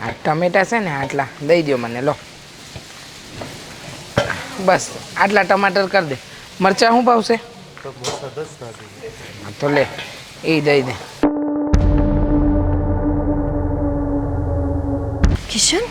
આ ટમેટા છે ને આટલા દઈ દો મને, લો બસ આટલા ટમાટર કરી દે. મરચાં શું ભાવશે? તો લે એ દઈ દે. કિશન,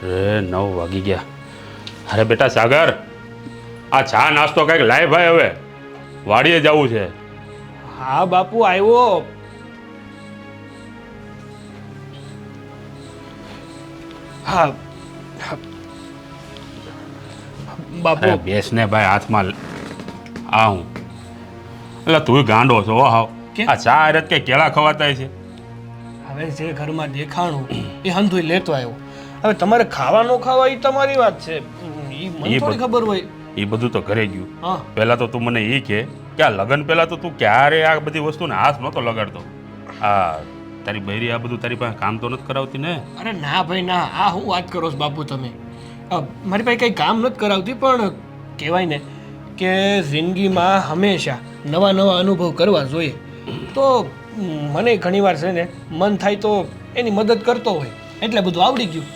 અરે 9 વાગી ગયા. અરે બેટા સાગર, આ ચા નાસ્તો કંઈક લાય ભાઈ, હવે વાડીએ જવું છે. હા બાપુ, આવ્યો. હા બાપુ. અરે બેસ ને ભાઈ, હાથમાં આ હું એટલે તું ગાંડો છો હાવ. કેમ? આ ચા અરે કે કેળા ખવાતા છે. હવે જે ઘરમાં દેખાણું એ હંધુય લેતો આવ્યો. હવે તમારે ખાવા ન ખાવા એ તમારી વાત છે, એ મને થોડી ખબર હોય. એ બધું તો ઘરે ગયું. હા, પહેલા તો તું મને એ કે આ લગ્ન પહેલા તો તું ક્યારે આ બધી વસ્તુને હાથ નહોતો લગાડતો. આ તારી બૈરી આ બધું તારી પાસે કામ તો નથી કરાવતી ને? અરે ના ભાઈ ના, આ હું વાત કરો છો બાપુ તમે. મારી પાસે કંઈ કામ નથી કરાવતી, પણ કહેવાય ને કે જિંદગીમાં હંમેશા નવા નવા અનુભવ કરવા જોઈએ. તો મને ઘણીવાર છે ને મન થાય તો એની મદદ કરતો હોય, એટલે બધું આવડી ગયું.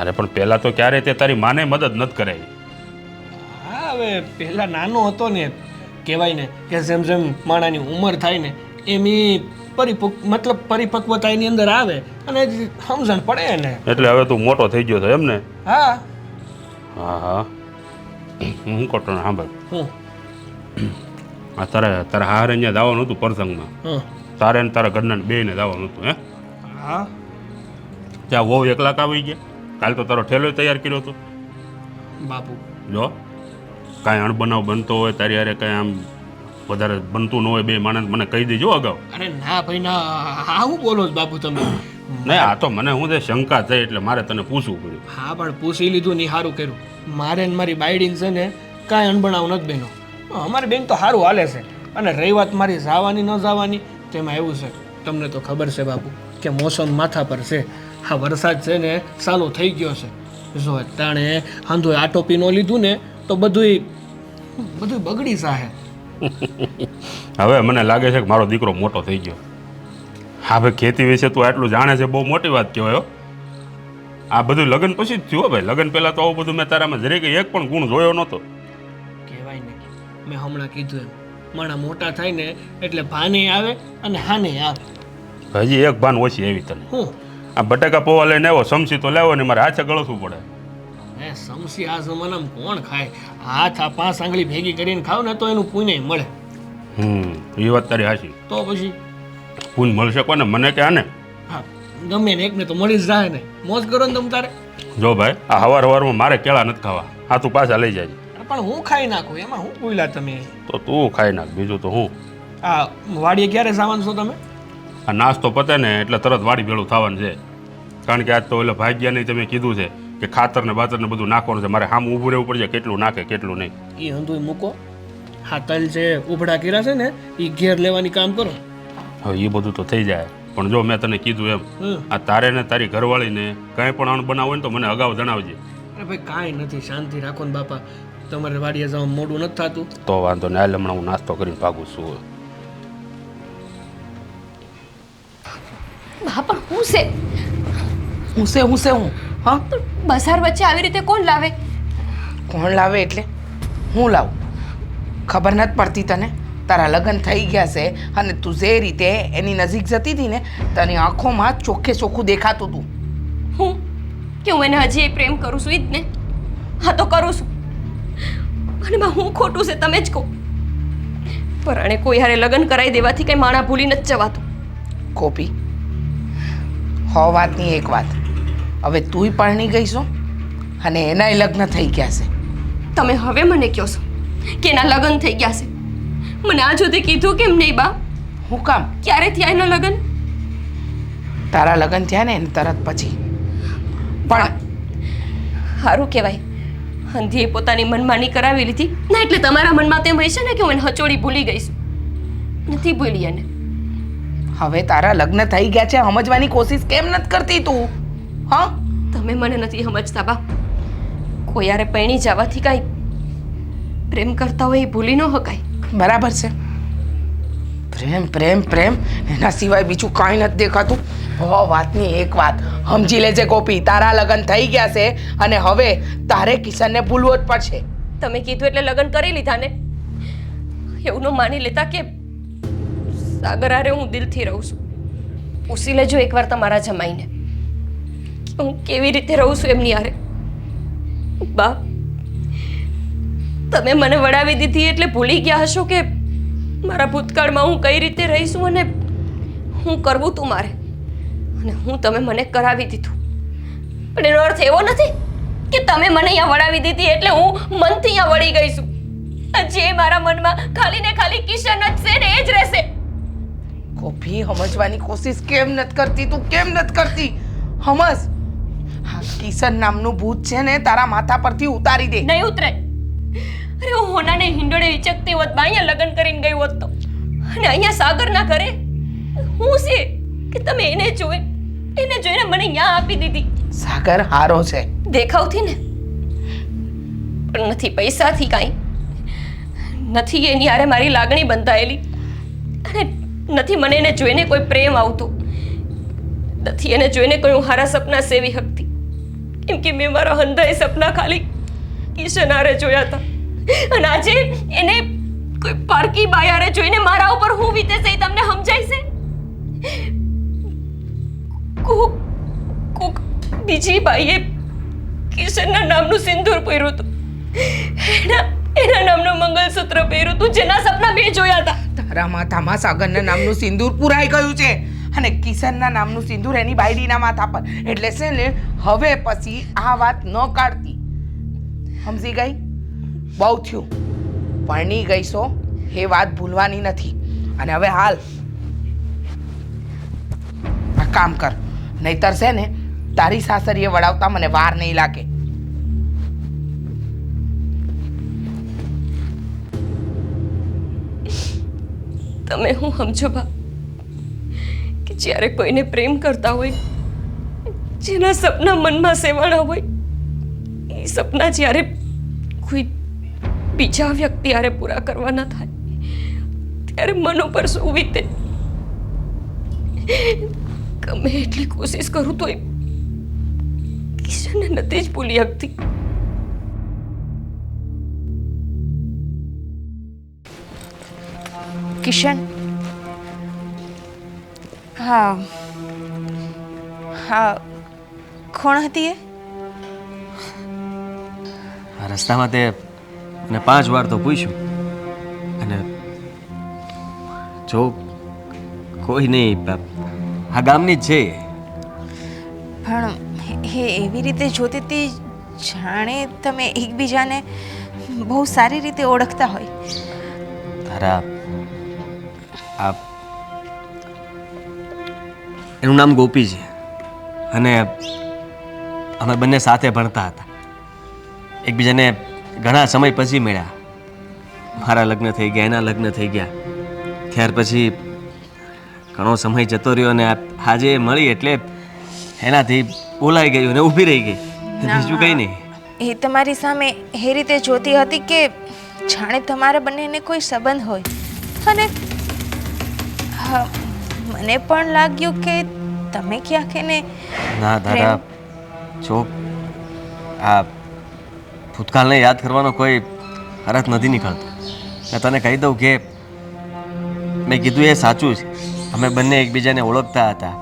અરે પણ પહેલા તો ક્યારે તે તારી માને મદદ નથી કરાવી. હા, હવે પહેલાં નાનો હતો ને, કહેવાય ને કે જેમ જેમ માણાની ઉંમર થાય ને એમ એ પરિપક્વતા એની અંદર આવે અને સમજણ પડે ને. એટલે હવે તું મોટો થઈ ગયો છો એમ ને? હા. હા હા, હું કોટો ને સાંભળ. હું આ તારા હારે અહીંયા જવાનું હતું પ્રસંગમાં. હં. તારે ને તારા ઘરના બેયને જવાનું હતું. હે? હા ત્યાં વહુ એકલા આવી ગયા. કાલ તો તારો ઠેલો તૈયાર કર્યો હતો. બાપુ. જો કાંઈ અણબનાવ બનતો હોય, તારી હારે કાંઈ આમ વધારે બનતું ન હોય, બે માણસ મને કહી દેજો અગાઉ. અરે ના ભાઈ ના, હા હું બોલો છો બાપુ તમે? નહીં, આ તો મને હું શંકા થઈ એટલે મારે તને પૂછવું પડ્યું. હા પણ પૂછી લીધું નહીં, સારું કર્યું. મારે ને મારી બાયડીન છે ને કાંઈ અણબણાવ નથી બેનો. અમારી બેન તો સારું હાલે છે. અને રહી વાત મારી જવાની ન જવાની, તેમાં એવું છે, તમને તો ખબર છે બાપુ કે મોસમ માથા પર છે. હા, વરસાદ છે ને ચાલુ થઈ ગયો છે. જો તાણે હાંધોય આટોપી ન લીધું ને તો બધું બગડી જાહે. હવે મને લાગે છે કે મારો દીકરો મોટો થઈ ગયો. હા ભાઈ, ખેતી વિશે તું આટલું જાણે છે, બહુ મોટી વાત કહેવાય. આ બધું લગ્ન પછી જ થયું ભાઈ. લગ્ન પહેલાં તો આવું બધું મેં તારામાં જરીકે એક પણ ગુણ જોયો નહોતો. કહેવાય ને, મેં હમણાં કીધું એમ, માણા મોટા થાય ને એટલે ભાને આવે અને હાને આવે. હજી એક ભાન ઓછી એવી તને. હું આ બટાકા પૌવા લઈને આવ્યો, સમસી તો લેવો ને મારે હાથે ગળસવું પડે. એ સમસી આ જમાનામાં કોણ ખાય? હાથ આ 5 આંગળી ભેગી કરીને ખાવ ને તો એનું પુણ્ય મળે. એ વાત તારી હાચી. તો પછી પુણ્ય મળશે કોને? મને કે આને? હા, ગમે ને એકને તો મળી જ જાય ને. મોજ કરો ને તમ તારે. જો ભાઈ, આ હવારમાં મારે કેળા નથી ખાવા. હા, તું પાછા લઈ જાય. પણ હું ખાઈ નાખું, એમાં હું ભૂલ્યા તમે? તો તું ખાઈ નાખ, બીજું તો હું. આ વાડીએ ક્યારે જવાનું છો તમે? આ નાસ્તો પતે ને એટલે તરત વાડી ભેળું થવાનું છે. કારણ કે આજ તો એટલે ભાગ્યાને તમે કીધું છે કે ખાતર ને બાતર ને બધું નાખવાનું છે. મારે સામે ઊભું રહેવું પડશે, કેટલું નાખે કેટલું નહીં. એ હંધુય મૂકો. હા, તલ જે ઉભડા કર્યા છે ને એ ઘેર લેવાની કામ કરો. હવે એ બધું તો થઈ જાય, પણ જો મેં તને કીધું એમ, આ તારે ને તારી ઘરવાળીને કાંઈ પણ અણ બનાવ હોય ને તો મને અગાઉ જણાવજે. અરે ભાઈ કાંઈ નથી, શાંતિ રાખો ને બાપા. તમારે વાડીએ જવા મોડું નથી થતું તો વાંધો ને. હાલ હમણાં હું નાસ્તો કરીને ભાગું છું. બાપા હું છે? હું હા, બજાર વચ્ચે આવી રીતે કોણ લાવે? કોણ લાવે એટલે હું લાવું? ખબર નથી પડતી તને? તારા લગ્ન થઈ ગયા છે અને તું જે રીતે એની નજીક જતી હતી ને, તની આંખોમાં ચોખ્ખે ચોખ્ખું દેખાતું હતું. હું કે હું એને હજી પ્રેમ કરું છું? ઈ જ ને. હા તો કરું છું. અને બા હું ખોટું છે તમે જ કહો. પરાણે કોઈ હારે લગ્ન કરાવી દેવાથી કઈ માણા ભૂલી નથી જવાતું. કોપી, હો વાતની એક વાત, હવે તુંય પરણી ગઈ છો અને એનાય લગ્ન થઈ ગયા છે. તમે હવે મને કહો છો કે એના લગ્ન થઈ ગયા છે? મને આ સુધી કીધું કેમ નહીં બા? હું કામ? ક્યારે થયા એના લગ્ન? તારા લગ્ન થયા ને એને તરત પછી. પણ સારું કહેવાય, હંધીએ પોતાની મનમાની કરાવી લીધી ના, એટલે તમારા મનમાં તેમ હોય છે ને કે હું એને હચોડી ભૂલી ગઈ છું. નથી ભૂલી એને. હવે તારા લગ્ન થઈ ગયા છે, સમજવાની કોશિશ કેમ નથી કરતી તું? હા, તમે મને નથી સમજતા બા. કોઈ યારે પૈણી જવાથી કાંઈ પ્રેમ કરતા હોય એ ભૂલી ન શકાય. બરાબર છે. પ્રેમ પ્રેમ પ્રેમ એના સિવાય બીજું કાંઈ નથી દેખાતું. વાતની એક વાત સમજી લેજે ગોપી, તારા લગ્ન થઈ ગયા છે અને હવે તારે કિશનને ભૂલવો જ પડશે. તમે કીધું એટલે લગ્ન કરી લીધા ને? એવું ન માની લેતા કે સાગર હારે હું દિલથી રહું છું. પૂછી લેજો એકવાર તમારા જમાઈને કે હું કેવી રીતે રહું છું એમની હારે. બા, તમે મને વડાવી દીધી એટલે ભૂલી ગયા હશો કે મારા ભૂતકાળમાં હું કઈ રીતે રહીશું અને હું કરવું તું મારે, અને હું તમે મને કરાવી દીધું. પણ એનો અર્થ એવો નથી કે તમે મને અહીંયા વડાવી દીધી એટલે હું મનથી અહીંયા વળી ગઈ છું. જે મારા મનમાં ખાલી ને ખાલી કિશન જ છે ને એ જ રહેશે. ગોપી, સમજવાની કોશિશ કેમ નથી કરતી તું? કેમ નથી કરતી? સમજ, હા, કિશન નામનું ભૂત છે ને તારા માથા પરથી ઉતારી દે. નહીં ઉતરે. અરે હું હોનાને હિંડોળે હિચકતી હોત, અહીંયા લગ્ન કરીને ગઈ હોત તો, અને અહીંયા સાગરના ઘરે હું છે કે તમે એને જોઈને મને અહીંયા આપી દીધી. સાગર હારો છે દેખાવથી ને, પણ નથી પૈસાથી કાંઈ. નથી એની હારે મારી લાગણી બંધાયેલી, અને નથી મને એને જોઈને કોઈ પ્રેમ આવતો. નથી એને જોઈને કોઈ હું હારા સપના સેવી શકતી, કેમ કે મેં મારા હંધાઈ સપના ખાલી કિશન હારે જોયા હતા. અને આજે એને કોઈ પારકી બાઈ હારે જોઈને મારા ઉપર હું વીતે છે એ તમને સમજાય છે? કોક બીજી બાઈએ કિશનના નામનું સિંદૂર પહેર્યું હતું, એના નામનું મંગલસૂત્ર પહેર્યું હતું, જેના સપના મેં જોયા હતા. તારા માથામાં સાગરના નામનું સિંદૂર પુરાઈ ગયું છે અને કિશનના નામનું સિંદૂર એની બાયડીના માથા પર. એટલે છે ને, હવે પછી આ વાત ન કાઢતી. સમજી ગઈ? બહુ થયું, પરણી ગઈ છો એ વાત ભૂલવાની નથી. અને હવે હાલ આ કામ કર, નહીતર છે ને તારી સાસરીએ વડાવતા મને વાર નહીં લાગે. તમે હું સમજો બા કે જ્યારે કોઈને પ્રેમ કરતા હોય, જેના સપના મનમાં સેવાણા હોય, એ સપના જ્યારે કોઈ બીજા વ્યક્તિ હારે પૂરા કરવાના થાય ત્યારે મન ઉપર શું વીતે? ગમે એટલી કોશિશ કરું તોય કિશનને નથી જ ભૂલી શકતી. કિશન, હા હા, કોણ હતી એ? આ રસ્તામાં તે મને 5 વાર તો પૂછ્યું, અને જો કોઈ નહીં, આ ગામની જ છે. પણ એ એવી રીતે જોતી હતી જાણે તમે એકબીજાને બહુ સારી રીતે ઓળખતા હોય. તારા આ એનું નામ ગોપી છે, અને અમે બંને સાથે ભણતા હતા. એકબીજાને ઘણા સમય પછી મળ્યા. મારા લગ્ન થઈ ગયા, એના લગ્ન થઈ ગયા. ત્યાર પછી ઘણો સમય જતો રહ્યો, અને આજે મળી એટલે એનાથી બોલાઈ ગયું અને ઊભી રહી ગઈ. બીજું કંઈ નહીં. એ તમારી સામે એ રીતે જોતી હતી કે જાણે તમારા બંનેને કોઈ સંબંધ હોય. અને હા, મને પણ લાગ્યું કે તમે ક્યાંક એને ના દાદા, જો આ ભૂતકાળને યાદ કરવાનો કોઈ અર્થ નથી નીકળતો. મેં તને કહી દઉં કે મેં કીધું એ સાચું છે. અમે બંને એકબીજાને ઓળખતા હતા,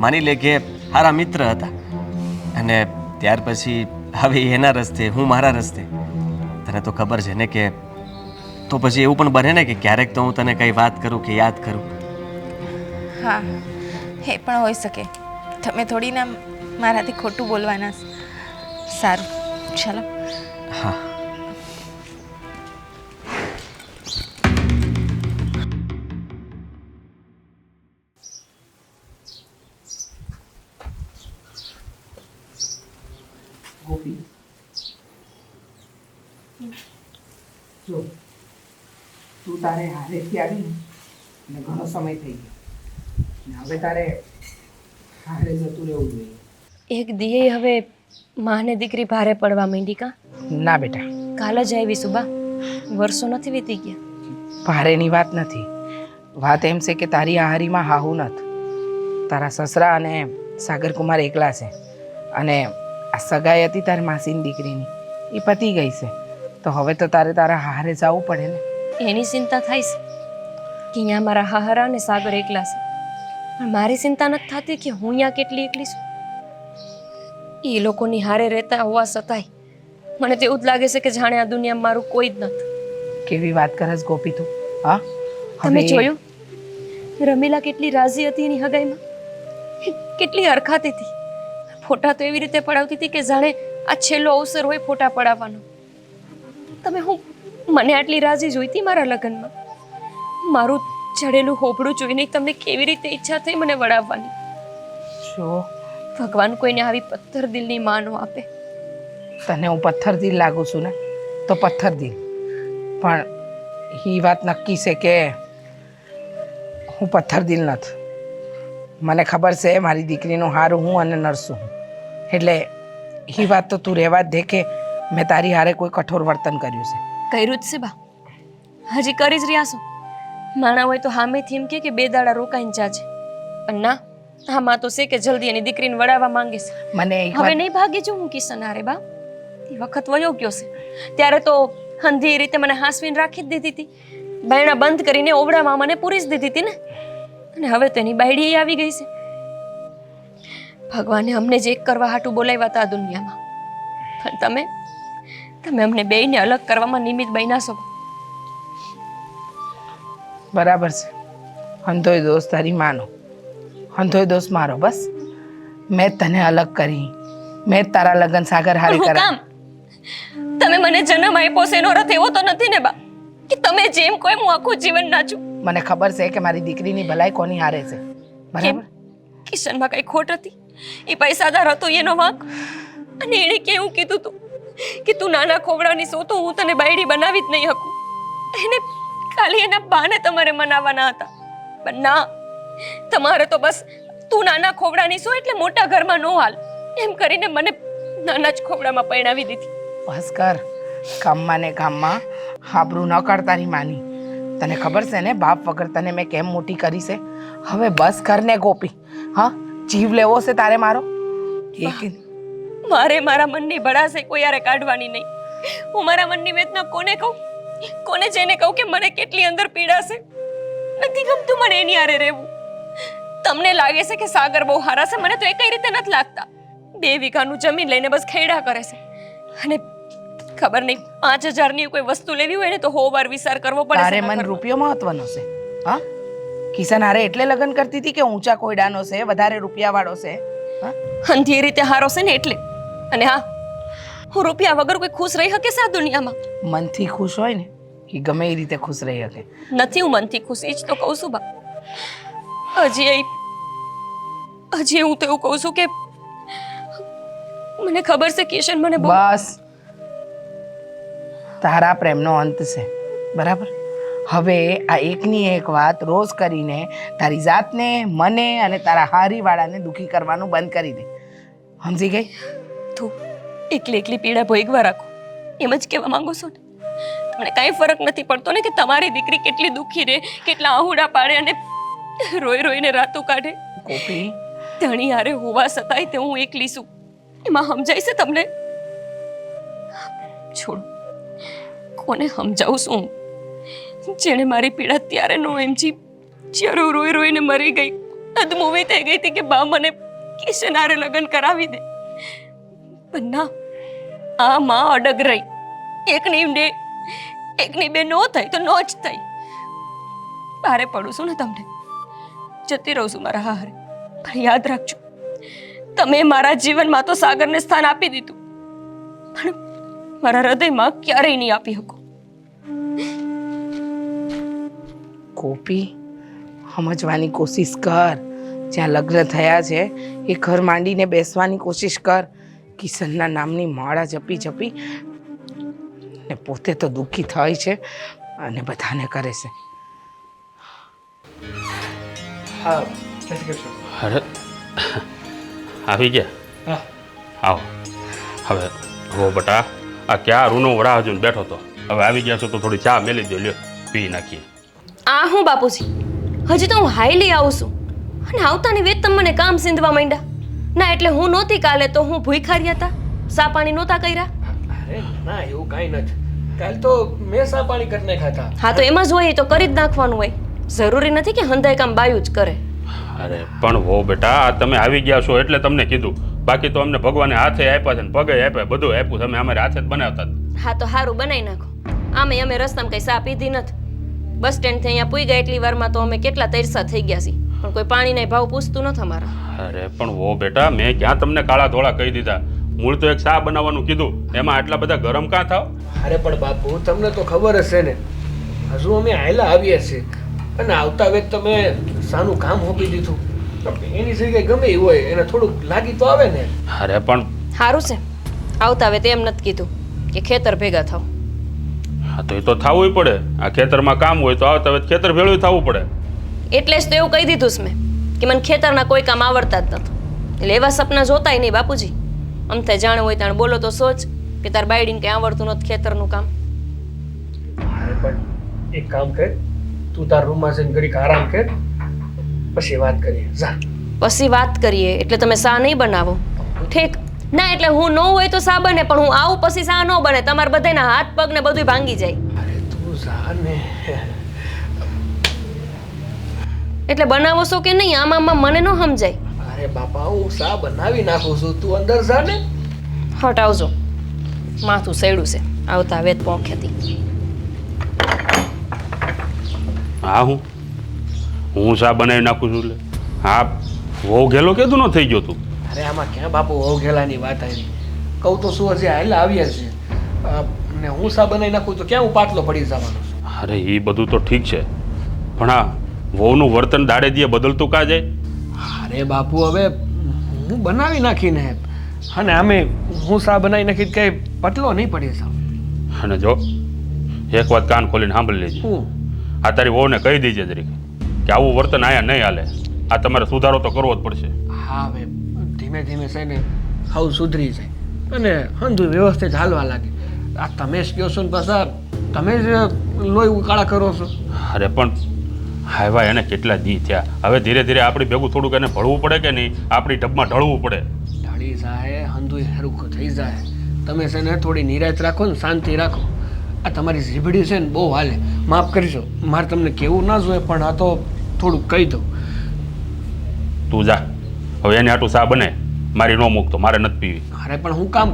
માની લે કે સારા મિત્ર હતા. અને ત્યાર પછી હવે એના રસ્તે, હું મારા રસ્તે. તને તો ખબર છે ને કે તો પછી એવું પણ બને ને કે ક્યારેક તો હું તને કંઈ વાત કરું કે યાદ કરું. હા, એ પણ હોઈ શકે. તમે થોડી ના મારાથી ખોટું બોલવાના. સારું, ચાલો. હા. ગોપી જો તું તારે હારેથી આવી ને ઘણો સમય થઈ ગયો ને હવે તારે હારે જતું રહેવું જોઈએ. એક દિયે હવે માને દીકરી ભારે પડવા માંડી કા? ના બેટા, કાલ જ આવી સુબા, વર્ષો નથી વીતી ગયા. ભારેની વાત નથી. વાત એમ છે કે તારી આ હારીમાં હાહુ નથી. તારા સસરા અને સાગરકુમાર એકલા છે અને આ સગાઈ હતી તારી માસીની દીકરીની એ પતી ગઈ છે. તો હવે તો તારે તારા હારે જવું પડે ને. એની ચિંતા થાય છે કે અહીંયા મારા હાહરા અને સાગર એકલા છે, પણ મારી ચિંતા નથી થતી કે હું અહીંયા કેટલી એકલી છું. એ લોકોની હારે રહેતા હોવા છતાંય મને તો એવું જ લાગે છે કે જાણે આ દુનિયામાં મારું કોઈ જ નથી. કેવી વાત કરસ ગોપી તું? હા, તમે જોયું રમીલા કેટલી રાજી હતી એની હગાઈમાં, કેટલી હરખાતી હતી. ફોટા તો એવી રીતે પડાવતી હતી કે જાણે આ છેલ્લો અવસર હોય ફોટા પડાવવાનો. તમે હું મને આટલી રાજી જોઈતી મારા લગ્નમાં? મારું ચડેલું હોબળું જોઈને તમને કેવી રીતે ઈચ્છા થઈ મને વડાવવાની. જો ભગવાન કોઈને આવી પથ્થર દિલની માં ન આપે. તને હું પથ્થર દિલ લાગુ છું ને તો પથ્થર દિલ, પણ એ વાત નક્કી છે કે હું પથ્થર દિલ નથી. મને ખબર છે મારી દીકરીનું હારું હું અને નરસું હું, એટલે એ વાત તો તું રહેવા જ દે કે મેં તારી હારે કોઈ કઠોર વર્તન કર્યું છે. કર્યું જ છે બા, હજી કરી જ રહ્યા છો. માણા હોય તો હામેથી એમ કે 2 દાડા રોકાઈને જાજે, પણ ના, આમાં તો છે કે જલ્દી એની દીકરીને વડાવવા માંગે છે. મને એક હવે વાત નહીં ભાગી જો હું કિશન હારે બા. એ વખત વયો ગયો છે. ત્યારે તો હંધી રીતે મને હાંસવીને રાખી જ દીધી હતી, બાયણા બંધ કરીને ઓવડામાં મને પૂરી જ દીધી હતી ને. અને હવે તો એની બાયડી આવી ગઈ છે. ભગવાને અમને જ એક કરવા હાટું બોલાવ્યા હતા આ દુનિયામાં, પણ તમે અમને બેયને અલગ કરવામાં નિમિત્ત બન્યા છો. બરાબર છે. હંધોય દોષ તારી માનો, હંધોય દોષ મારો. બસ મેં તને અલગ કરી, મેં જ તારા લગ્ન સાગર હારે હું કરા. કામ? તમે મને જન્મ આપ્યો છે એનો અર્થ એવો તો નથી ને બા કે તમે જેમ કોઈ હું આખું જીવન નાચું. મને ખબર છે કે મારી દીકરીની ભલાઈ કોની હારે છે. બરાબર. કિશનમાં કઈ ખોટ હતી? એ પૈસાદાર હતો એનો વાંક? અને એણે કેવું કીધું તું કે તું નાના ખોબડાની સો તો હું તને બાયડી બનાવી જ નહીં શકું. એને ખાલી એના બાને તમારે મનાવવાના હતા, પણ ના, તમારે તો બસ તું નાના ખોબડાની સો એટલે મોટા ઘરમાં નો હાલ એમ કરીને મને નાના જ ખોબડામાં પરણાવી દીધી. બસ કર. કામમાં ને કામમાં હાબરું ન કર તારી માની. તને ખબર છે ને બાપ વગર તને મેં કેમ મોટી કરી છે? હવે બસ કર ને ગોપી. હા, જીવ લેવો છે તારે મારો? એક મારે મારા મનની ભડાસે કોઈ યારે કાઢવાની નહીં. હું મારા મનની વેદના કોને કહું? કોને જેને કહું કે મને કેટલી અંદર પીડા છે? નથી ગમતું મને એની હારે રહેવું. તમને લાગે છે કે સાગર બહુ હારા છે, મને તો એ કઈ રીતે નથી લાગતા. 2 વીઘાનું જમીન લઈને બસ ખેડા કરે છે, અને ખબર નહીં 5000 ની કોઈ વસ્તુ લેવી હોય ને તો 100 વાર વિચાર કરવો પડે. તારે મન રૂપિયો મહત્વનો છે? હા, કિશન હારે એટલે લગ્ન કરતી હતી કે ઊંચા કોયડાનો છે, વધારે રૂપિયાવાળો છે? હા, હંધી રીતે હારો છે ને એટલે. અને હા, હું રૂપિયા વગર કોઈ ખુશ રહી શકે છે આ દુનિયામાં? મનથી ખુશ હોય ને એ ગમે એ રીતે ખુશ રહી શકે. નથી હું મનથી ખુશ, એ જ તો કહું છું બા. હજી હું તો એવું કહું છું કે મને ખબર છે કિશન મને બહુ બસ, તારા પ્રેમનો અંત છે. બરાબર. હવે આ એકની એક વાત રોજ કરીને તારી જાતને, મને અને તારા હારીવાળાને દુઃખી કરવાનું બંધ કરી દે. સમજી ગઈ? તું એકલી પીડા ભોગવા રાખો એમ જ કહેવા માંગો છો ને? તમને કાંઈ ફરક નથી પડતો ને કે તમારી દીકરી કેટલી દુઃખી રહે, કેટલા આહુડા પાડે અને રોઈને રાતો કાઢે? ગોપી, ધણી હારે હોવા છતાંય તે હું એકલી છું એમાં સમજાય છે તમને? છોડ, કોને સમજાવું છું? જેણે મારી પીડા ત્યારે નો એમજી જ્યારે રોઈને મરી ગઈ, અધમૂવી થઈ ગઈ હતી કે બા મને કિશન હારે લગ્ન કરાવી દે. પણ ના, આ માં અડગ રહી. એકની બે નો થાય તો નો જ થાય. ભારે પડું છું ને તમને, જતી રહું છું મારા હારે, પણ યાદ રાખજો તમે મારા જીવનમાં તો સાગરને સ્થાન આપી દીધું, પણ મારા હૃદયમાં ક્યારેય નહીં આપી શકો. ગોપી, સમજવાની કોશિશ કર. જ્યાં લગ્ન થયા છે એ ઘર માંડીને બેસવાની કોશિશ કર. કિશનના નામની માળા જપી જપી ને પોતે તો દુઃખી થાય છે અને બધાને કરે છે. હા જય શ્રી કૃષ્ણ. અરે આવી ગયા? હા આવો. હવે હો બટા, આ ક્યાં રૂનો રાહ જોઈને બેઠો હતો. હવે આવી ગયા છો તો થોડી ચા મેલી દો, લ્યો પી નાખીએ. આ હું બાપુજી, હજી તો હું હાઈલી આવું છું અને આવતાની વેત તમે મને કામ સીંધવા માંડ્યા. ના એટલે હું નહોતી કાલે તો હું ભૂખ્યા હતા, સા પાણી નહોતા કર્યા. અરે ના એવું કાંઈ નથી. કાલ તો મેં સા પાણી કરી નાખ્યા હતા. હા તો એમાં જ હોય તો કરી જ નાખવાનું હોય. જરૂરી નથી કે હંધાય કામ બાયું જ કરે. અરે પણ હો બેટા, આ તમે આવી ગયા છો એટલે તમને કીધું. બાકી તો અમને ભગવાને હાથે આપ્યા છે ને પગે આપ્યા, બધું આપ્યું. તમે અમારે હાથે જ બનાવતા હતા. હા તો સારું બનાવી નાખો. આમે અમે રસ્તામાં કઈ સા પીધી નથી. બસ સ્ટેન્ડથી અહીંયા પૂઈ ગયા એટલી વારમાં તો અમે કેટલા તરસા થઈ ગયા છીએ, પણ કોઈ પાણીના ભાવ પૂછતું નથી અમારા. અરે પણ હો બેટા, મેં ક્યાં તમને કાળા ધોળા કહી દીધા? મૂળ તો એક ચા બનાવવાનું કીધું, એમાં આટલા બધા ગરમ કાં થાવ? અરે પણ બાપુ તમને તો ખબર હશે ને, હજુ અમે આયલા આવીએ છીએ અને આવતા વેત તમે સાનું કામ હોપી દીધું. એની જગ્યાએ ગમે એવું હોય એને થોડુંક લાગી તો આવે ને. અરે પણ સારું છે, આવતા હવે તેમ નથી કીધું કે ખેતર ભેગા થાવ. હા તો એ તો થવું પડે. આ ખેતરમાં કામ હોય તો આવતા હવે ખેતર ભેળું થવું પડે. એટલે જ તો એવું કહી દીધું છે મેં કે મને ખેતરના કોઈ કામ આવડતા જ નથી. એટલે એવા સપના જોતાય નહીં બાપુજી. અમથે જાણ હોય તાણ બોલો તો સોચ કે તાર બાયડીને કંઈ આવડતું નથી ખેતરનું કામ. અરે પણ એક કામ કર, તું તાર રૂમમાં જઈને ઘડીક આરામ કર, પછી વાત કરીએ. જા. પછી વાત કરીએ એટલે તમે સા નહીં બનાવો? ઠીક ના, એટલે હું ન હોય તો સા બને, પણ હું આવું પછી સા ન બને. તમારા બધાના હાથ પગ ને બધું ભાંગી જાય. અરે તું જા ને. એટલે બનાવો છો કે નહીં આમાં મને ન સમજાય. અરે બાપા હું સા બનાવી નાખું છું, તું અંદર જા ને. હટાવજો, માથું સડ્યું છે આવતા વેત પોંખેથી. હા હું ચા બનાવી નાખું છું. એટલે હા, બહુ ઘેલો કીધું ન થઈ ગયો તું. અરે આમાં ક્યાં બાપુ હોગેલાની વાત આવી? કહું તો શું, હજી હાલા આવ્યા છે ને હું સા બનાવી નાખું તો ક્યાં હું પાટલો પડી જવાનો છું? અરે એ બધું તો ઠીક છે, પણ આ વહુનું વર્તન દાડે દીએ બદલતું કાં જાય? અરે બાપુ હવે હું બનાવી નાખીને અને આમે હું સા બનાવી નાખી કઈ પટલો નહીં પડી જાવ. અને જો એક વાત કાન ખોલીને સાંભળી લેજે. હું આ તારી વહુને કહી દેજે જરીક કે આવું વર્તન આયા નહીં હાલે. આ તમારે સુધારો તો કરવો જ પડશે. હા હવે ધીમે ધીમે છે ને હાવ સુધરી જાય અને હંધું વ્યવસ્થિત હાલવા લાગે. આ તમે જ કહો છો ને પાછા તમે જ લોહી ઉકાળા કરો છો. અરે પણ હાવા એને કેટલા દી થયા. હવે ધીરે ધીરે આપણી ભેગું થોડુંક એને ભળવું પડે કે નહીં? આપણી ડબમાં ઢળવું પડે. ઢળી જાય, હંધું હરખું થઈ જાય. તમે છે ને થોડી નિરાશ રાખો ને શાંતિ રાખો. આ તમારી જીભડી છે ને બહુ હાલે, માફ કરજો. મારે તમને કેવું ના જોઈએ પણ આ તો થોડુંક કહી દઉં. તું જા હવે, એને આટલું સા બને મારી ન મૂકતો, મારે નથી પીવી. અરે પણ હું કામ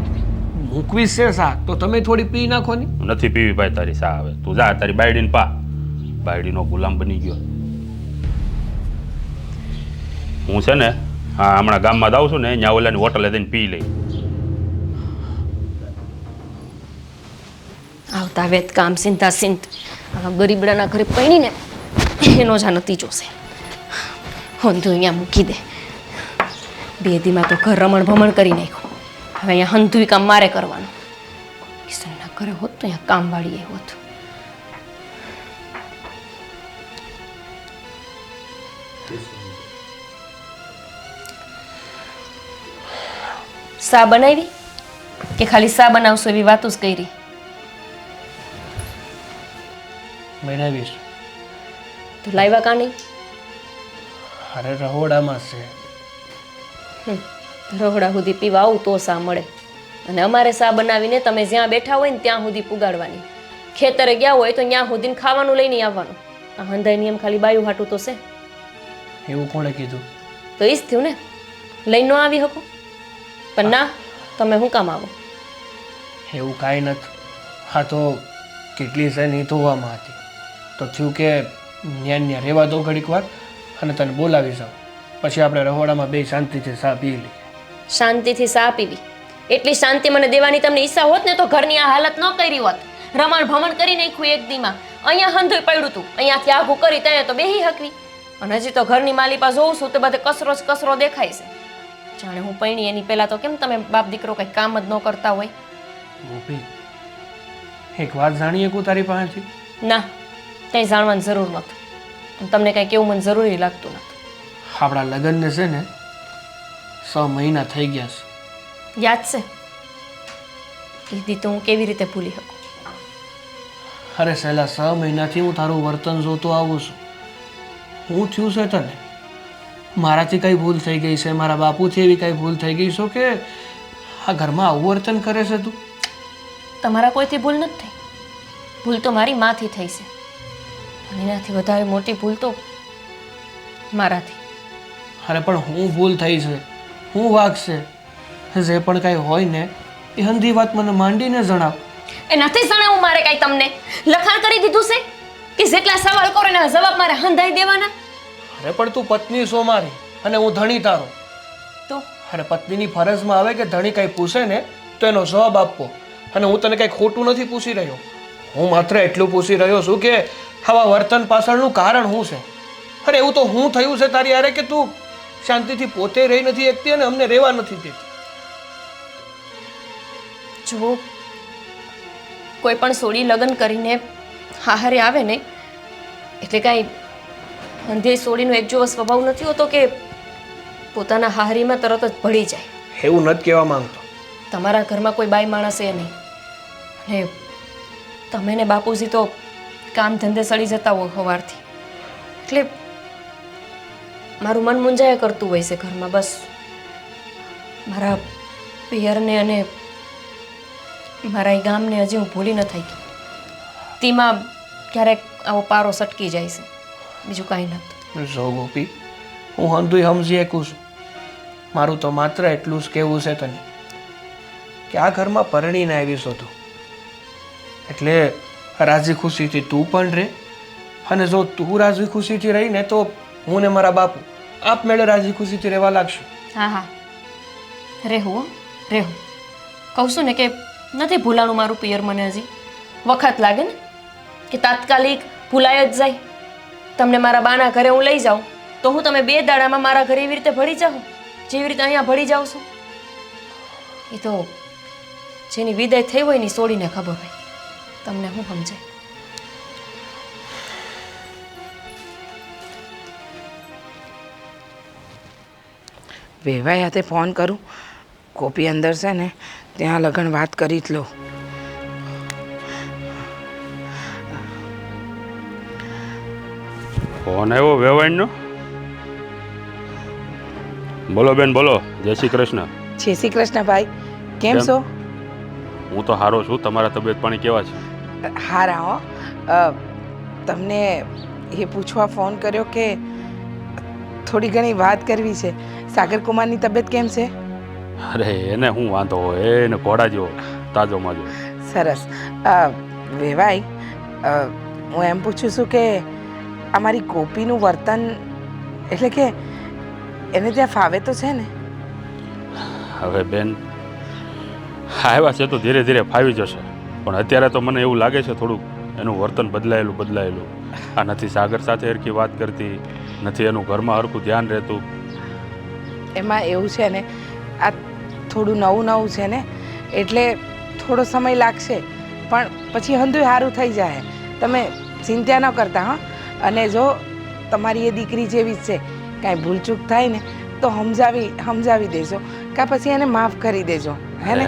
મૂકવી છે સા તો તમે થોડી પી નાખો ને. નથી પીવી ભાઈ તારી સા. હવે તું જા, તારી બાયડીને પા. બાયડીનો ગુલામ બની ગયો. હું છે ને હા હમણાં ગામમાં જાઉં છું ને, ત્યાં ઓલાની હોટલે જઈને પી લઈ. આવતા વેત કામ સિંતા સિંત ગરીબડાના ઘરે પૈણીને એનો જ આ નતીજો છે. હંધું અહીંયા મૂકી દે. બે દીમાં તો ઘર રમણ ભમણ કરી નાખ્યું. હવે અહીંયા હંધું કામ મારે કરવાનું. કિશનના ઘરે હોત તો અહીંયા કામવાળી એ હોત. સા બનાવી કે ખાલી સા બનાવશો એવી વાતો જ કરી? બનાવીશ. તો લાવ્યા કા નહીં? અરે રહોડામાં છે. રહોડા સુધી પીવા આવું તો સા મળે. અને અમારે સા બનાવીને તમે જ્યાં બેઠા હોય ને ત્યાં સુધી પુગાડવાની. ખેતરે ગયા હોય તો ત્યાં સુધી ખાવાનું લઈને આવવાનું. આ હંધાઈ નિયમ ખાલી બાયું હાટું તો છે. એવું કોણે કીધું? તો એ જ થયું ને, લઈને ન આવી શકો. પણ ના, તમે શું કામ આવો? એવું કાંઈ નથી. હા તો કેટલી છે ને ધોવામાં હતી તો થયું કે ન્યા રહેવા દો ઘડીક વાર અને તને બોલાવી જાઉં, પછી આપણે રહોડામાં બે શાંતિથી સા પી લઈએ. શાંતિથી સા પીવી એટલી શાંતિ મને દેવાની તમને ઈચ્છા હોત ને તો ઘરની આ હાલત ન કરી હોત. રમણ ભમણ કરી નાખ્યું એક દીમાં. અહીંયા હંધુય પડ્યું હતું, અહીંયાથી આઘું કરી ત્યાં તો બેહી હકવી. અને હજી તો ઘરની માલી પાસે જોઉં છું તો બધે કચરો જ કચરો દેખાય છે. જાણે હું પૈણી એની પહેલા તો કેમ તમે બાપ દીકરો કંઈ કામ જ ન કરતા હોય. ગોપી, એક વાત જાણીએ કું તારી પાસેથી? ના, કંઈ જાણવાની જરૂર નથી. અને તમને કંઈ કેવું મને જરૂરી લાગતું નથી. આપણા લગ્નને છે ને 6 મહિના થઈ ગયા છે. યાદ છે? એ દી તો હું કેવી રીતે ભૂલી શકું? અરે છેલ્લા 6 મહિનાથી હું તારું વર્તન જોતો આવું છું. હું થયું છે તને? મારાથી કઈ ભૂલ થઈ ગઈ છે? મારા બાપુથી એવી કઈ ભૂલ થઈ ગઈ છે કે આ ઘરમાં આવું વર્તન કરે છે તું? તમારા કોઈથી ભૂલ નથી થઈ. ભૂલ તો મારી માથી થઈ છે. અને એનાથી વધારે મોટી ભૂલ તો મારાથી. અરે પણ હું ભૂલ થઈ છે, હું વાગ છે. જે પણ કાંઈ હોય ને એ હંધી વાત મને માંડીને જણાવ. એ નથી જણાવું મારે કાંઈ તમને. લખાણ કરી દીધું છે કે જેટલા સવાલ કરો એના જવાબ મારે હંધાઈ દેવાના. અરે પણ તું પત્ની છો મારી અને હું ધણી તારો. તો અરે પત્નીની ફરજમાં આવે કે ધણી કંઈ પૂછે ને તો એનો જવાબ આપવો. અને હું તને કંઈ ખોટું નથી પૂછી રહ્યો. હું માત્ર એટલું પૂછી રહ્યો છું કે આવા વર્તન પાછળનું કારણ શું છે? અરે એવું તો હું થયું છે તારી યારે કે તું શાંતિથી પોતે રહી નથી શકતી અને અમને રહેવા નથી દેતી. જો કોઈ પણ સોડી લગ્ન કરીને હારે આવે ને એટલે કાંઈ અંધે સોડીનો એક જેવો સ્વભાવ નથી હોતો કે પોતાના હારીમાં તરત જ ભળી જાય. એવું નથી કહેવા માંગતો. તમારા ઘરમાં કોઈ બાઈ માણસ એ નહીં. અને તમે ને બાપુજી તો કામ ધંધે સડી જતા હો સવારથી. એટલે મારું મન મૂંઝાયા કરતું હોય છે ઘરમાં. બસ મારા પિયરને અને મારા એ ગામને હજી હું ભૂલી ન થઈ ગઈ. તેમાં ક્યારેક આવો પારો સટકી જાય છે, બીજું કાંઈ નથી. જો ગોપી, હું હંધુય સમજી શકું છું. મારું તો માત્ર એટલું જ કહેવું છે તને કે આ ઘરમાં પરણીને આવી છો તું, એટલે રાજી ખુશીથી તું પણ રહે. અને જો તું રાજી ખુશીથી રહીને તો હું ને મારા બાપુ આપમેળે રાજી ખુશીથી રહેવા લાગશું. હા હા, રહેવું હો, રહેવું. કહું છું ને કે નથી ભૂલાણું મારું પિયર. મને હજી વખત લાગે ને કે તાત્કાલિક ભૂલાય જ જાય. તમને મારા બાના ઘરે હું લઈ જાઉં તો હું તમે 2 દાડામાં મારા ઘરે એવી રીતે ભળી જાઉં જેવી રીતે અહીંયા ભળી જાઉં છું. એ તો જેની વિદાય થઈ હોય ને છોડીને ખબર હોય. તમને શું સમજાય? વેવાઈ હાથે ફોન કરું. કોપી અંદર છે ને ત્યાં લગન વાત કરી જ લો. ફોન આવ્યો વેવાઈનો? બોલો બેન, બોલો. જય શ્રી કૃષ્ણ. જય શ્રી કૃષ્ણ ભાઈ, કેમ છો? હું તો સારો છું. તમારા તબિયત પાણી કેવા છે? હારા હો. તમને એ પૂછવા ફોન કર્યો કે થોડી ઘણી વાત કરવી છે. સાગર કુમારની તબિયત કેમ છે? અરે એને શું વાંધો હોય, એને ઘોડા જેવો તાજો માજો. સરસ. વેવાઈ, હું એમ પૂછું છું કે અમારી ગોપીનું વર્તન એટલે કે એને ત્યાં ફાવે તો છે ને? હવે બેન, આવ્યા છે તો ધીરે ધીરે ફાવી જશે. પણ અત્યારે તો મને એવું લાગે છે થોડુંક એનું વર્તન બદલાયેલું. આ નથી સાગર સાથે હરખી વાત કરતી, નથી એનું ઘરમાં હરખું ધ્યાન રહેતું. એમાં એવું છે ને, આ થોડું નવું છે ને, એટલે થોડો સમય લાગશે. પણ પછી હંધુય સારું થઈ જાય. તમે ચિંતા ન કરતા. હા, અને જો તમારી એ દીકરી જેવી જ છે, કાંઈ ભૂલચૂક થાય ને તો સમજાવી દેજો, કાં પછી એને માફ કરી દેજો. હે ને?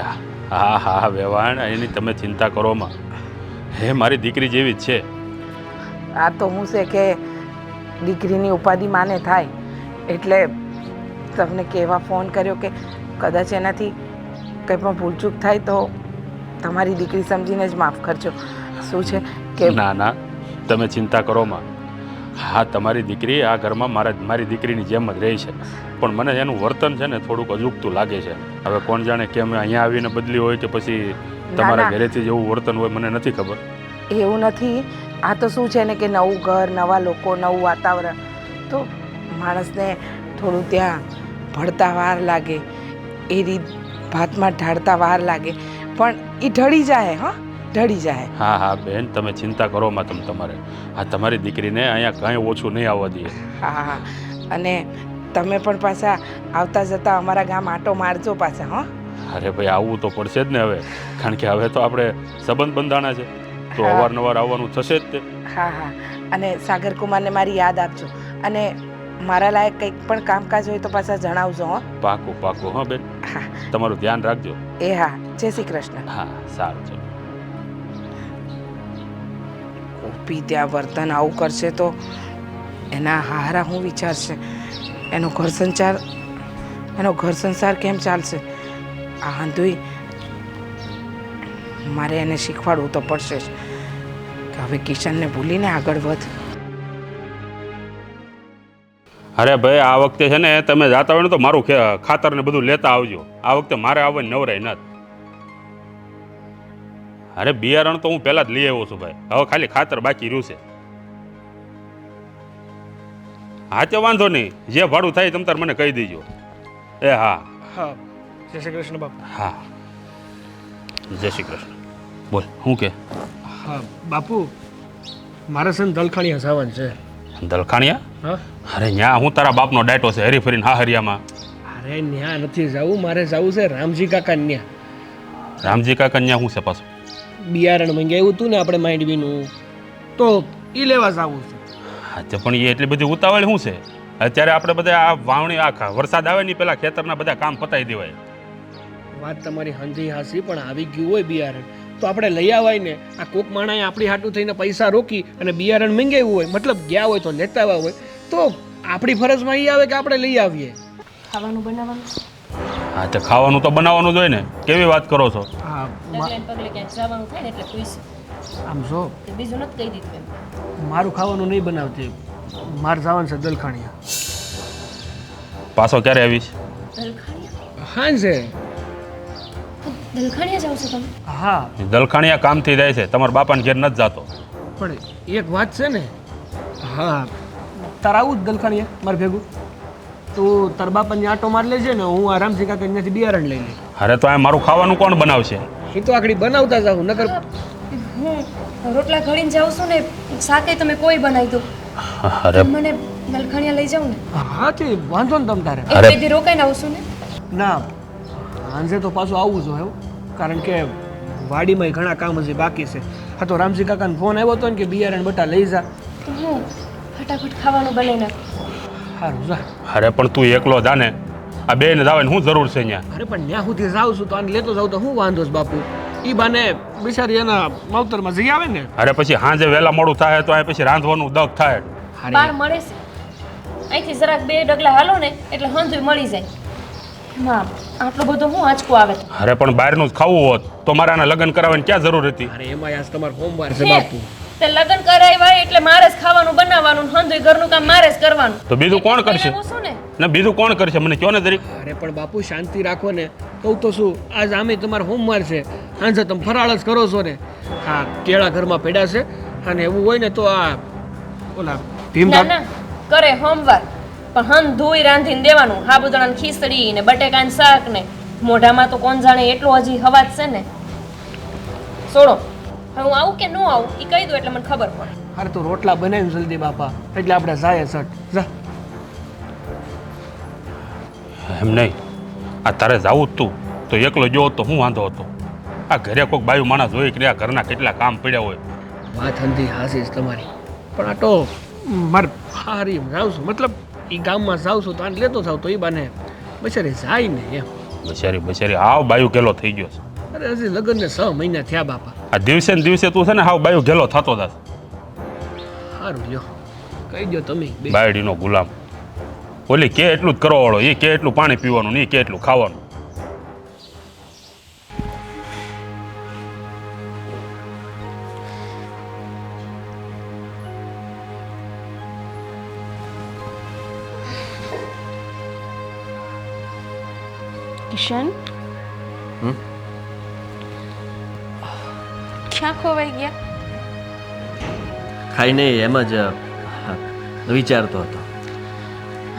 હા હા વેવાણ, એની તમે ચિંતા કરોમાં. હે મારી દીકરી જેવી જ છે. આ તો હું છે કે દીકરીની ઉપાધિ માને થાય એટલે તમને કહેવા ફોન કર્યો કે કદાચ એનાથી કંઈ પણ ભૂલચૂક થાય તો તમારી દીકરી સમજીને જ માફ કરજો. શું છે કે ના ના, તમે ચિંતા કરોમાં. હા, તમારી દીકરી આ ઘરમાં મારી દીકરીની જેમ જ રહી છે. પણ મને એનું વર્તન છે ને થોડુંક અજુગતું લાગે છે. હવે કોણ જાણે કે અમે અહીંયા આવીને બદલી હોય કે પછી તમારા ઘરેથી જેવું વર્તન હોય, મને નથી ખબર. એવું નથી. આ તો શું છે ને કે નવું ઘર, નવા લોકો, નવું વાતાવરણ, તો માણસને થોડું ત્યાં ભળતા વાર લાગે. એ રીત ભાતમાં ઢાળતા વાર લાગે પણ એ ઢળી જાય હા ઢળી જાય. હા હા બેન, તમે ચિંતા કરો માં તમારે. આ તમારી દીકરીને અહીંયા કાંઈ ઓછું નહીં આવવા દઈએ. હા હા અને તમે પણ પાછા આવતા જતા અમારા ગામ આટો મારજો પાછા હો. અરે ભાઈ, આવવું તો પડશે જ ને હવે, કારણ કે હવે તો આપણે સંબંધ બંધાણા છે તો હા. અવારનવાર આવવાનું થશે જ તે. હા હા અને સાગર કુમારને મારી યાદ આપજો અને મારા લાયક કંઈક પણ કામકાજ હોય તો પાછા જણાવજો હો. પાકું પાકું હા બેન, હા તમારું ધ્યાન રાખજો. એ હા જય શ્રી કૃષ્ણ. હા સારું ચલો. ગોપી ત્યાં વર્તન આવું કરશે તો એના હારા હું વિચારશે, એનો ઘર સંસાર કેમ ચાલશે? આ હાંધુઈ મારે એને શીખવાડવું તો પડશે જ કે હવે કિશનને ભૂલીને આગળ વધ. અરે ભાઈ, આ વખતે છે ને તમે જાતા હોય ને તો મારું ખાતર ને બધું લેતા આવજો. આ વખતે મારે આવવાની નવરાય નથી. અરે બિયારણ તો હું પહેલા જ લઈ આવ્યો છું ભાઈ, હવે ખાલી ખાતર બાકી રહ્યું છે. હા તે વાંધો નહીં, જે ભાડું થાય તમ તાર મને કહી દેજો. એ હા હા, જય શ્રી કૃષ્ણ બાપુ. હા, જય શ્રી કૃષ્ણ. બોલ શું કે? હા બાપુ, મારે છે ને દલખાણીયા જવાનું છે. દલખાણિયા? હા, અરે ન્યા હું તારા બાપનો ડાયટો છે હરી ફરીને હાહરિયામાં. અરે ન્યા નથી જવું, મારે જવું છે રામજી કાકા ન્યા. રામજી કાકા ન્યા શું છે પાછું? બિયારણ મંગાવ્યું હતું ને આપણે માંડવીનું, તો એ લેવા જવું છે. હા તે પણ એ એટલી બધી ઉતાવળ શું છે? અત્યારે આપણે બધા આ વાવણી આખા વરસાદ આવે ને પેલા ખેતરના બધા કામ પતાવી દેવાય. વાત તમારી હંધી હાસી, પણ આવી ગયું હોય બિયારણ તો આપણે લઈ આવાય ને. આ કોક માણાએ આપણી હાટું થઈને પૈસા રોકી અને બિયારણ મંગાવ્યું હોય, મતલબ ગયા હોય તો લેતા આવ્યા હોય, તો આપણી ફરજમાં એ આવે કે આપણે લઈ આવીએ. ખાવાનું બનાવવાનું હા તે ખાવાનું તો બનાવવાનું જ હોય ને, કેવી વાત કરો છો? હા પગલે પગલે ક્યાંક જવાનું થાય ને એટલે પૂછ્યું. આમ જો તે બીજું નથી કહી દીધું એમ. મારું ખાવાનું નહીં બનાવતી, મારે જવાનું છે દલખાણીયા. પાછો ક્યારે આવીશ? દલખાણીયા? હા છે. દલખાણીયા જાવ છો તમે? હા, દલખાણિયા કામથી જાય છે, તમારા બાપાને ઘેર નથી જાતો. પણ એક વાત છે ને. હા, તારે આવું જ દલખાણીયા મારે ભેગું? તું તાર બાપાની આટો માર લેજે ને, હું આરામથી કાકા ત્યાંથી બિયારણ લઈ લઈ. અરે તો આ મારું ખાવાનું કોણ બનાવશે? એ તો આખડી બનાવતા જાઉં, નકર હું રોટલા ઘડીને જાઉં છું ને, શાકે તમે કોઈ બનાવી દો. અરે મને દલખાણીયા લઈ જાઉં ને, હા તે વાંધો ને તમ તારે. એક બે દી રોકાઈને આવશું ને. ના, સાંજે તો પાછું આવવું જોઈએ એવું, કારણ કે વાડીમાં ઘણા કામ હજી બાકી છે. હા તો રામજી કાકાનો ફોન આવ્યો હતો ને કે બિયારણ બટા લઈ જા. તો હું ફટાફટ ખાવાનું બનાવી નાખ. સારું જા. અરે પણ તું એકલો જાને, આ બેને જવાની શું જરૂર છે અહીંયા? અરે પણ ત્યાં સુધી જાઉં છું તો આને લેતો જાઉં તો શું વાંધો છે બાપુ? એ બાને બિચારી એના માવતરમાં જઈ આવે ને. અરે પછી સાંજે વહેલા મોડું થાય તો આ પછી રાંધવાનું દગ થાય. બાર મળે છે અહીંથી જરાક બે ડગલા હાલો ને એટલે હંધુય મળી જાય. એમાં આટલો બધો હું આંચકો આવે છે. અરે પણ બહારનું જ ખાવું હોત તો મારે આના લગ્ન કરાવવાની ક્યાં જરૂર હતી? અરે એમાં આજ તમારો સોમવાર છે બાપુ. તે લગ્ન કરાવ્યા એટલે મારે જ ખાવાનું બનાવવાનું, હંધુય ઘરનું કામ મારે જ કરવાનું. તો બીજું કોણ કરશે? એવું શું ને? ને બીજું કોણ કરશે મને કહો ને જરીક. અરે પણ બાપુ શાંતિ રાખો ને. કહું તો શું, આજ આમે તમારો સોમવાર છે, સાંજે તમે ફરાળ જ કરો છો ને. હા, કેળા ઘરમાં પડ્યા છે, અને એવું હોય ને તો આ ઓલા ભીમ ના ના કરે હોમવાર, પણ હંધ ધોઈ રાંધીને દેવાનું. સાબુદાણાની ખીચડી ને બટેકાનું શાક ને મોઢામાં તો કોણ જાણે એટલો હજી હવાજ છે ને. છોડો, હવે હું આવું કે ન આવું એ કહી દો એટલે મને ખબર પડે. અરે તો રોટલા બનાવીને જલ્દી બાપા, એટલે આપણે જાય સટ જા. એમ નહીં, આ તારે જાવું જ તું તો એકલો જો તો હું વાંધો હતો? આ ઘરે કોઈક બાયું માણસ હોય કે આ ઘરના કેટલા કામ પડ્યા હોય. વાત હંધી હાસી છે તમારી, પણ આ તો મારે હારી જાઉં છું, મતલબ એ ગામમાં જાઉં છું તો આને લેતો થાવ તો એ બાને બચારી જાય ને એમ. બચારી હાવ બાયું ગેલો થઈ ગયો છે. અરે હજી લગ્નને 6 મહિના થયા બાપા. આ દિવસે ને દિવસે તું છે ને હાવ બાયું ગેલો થતો જાસ. સારું લ્યો, કહી દો તમે બે. બાયડીનો ગુલામ. ઓલી કે એટલું જ કરો વાળો, એ કે એટલું પાણી પીવાનું ને એ કે એટલું ખાવાનું. કિશન, ક્યાં ખોવાઈ ગયા? ખાઈ નહીં, એમ જ વિચારતો હતો.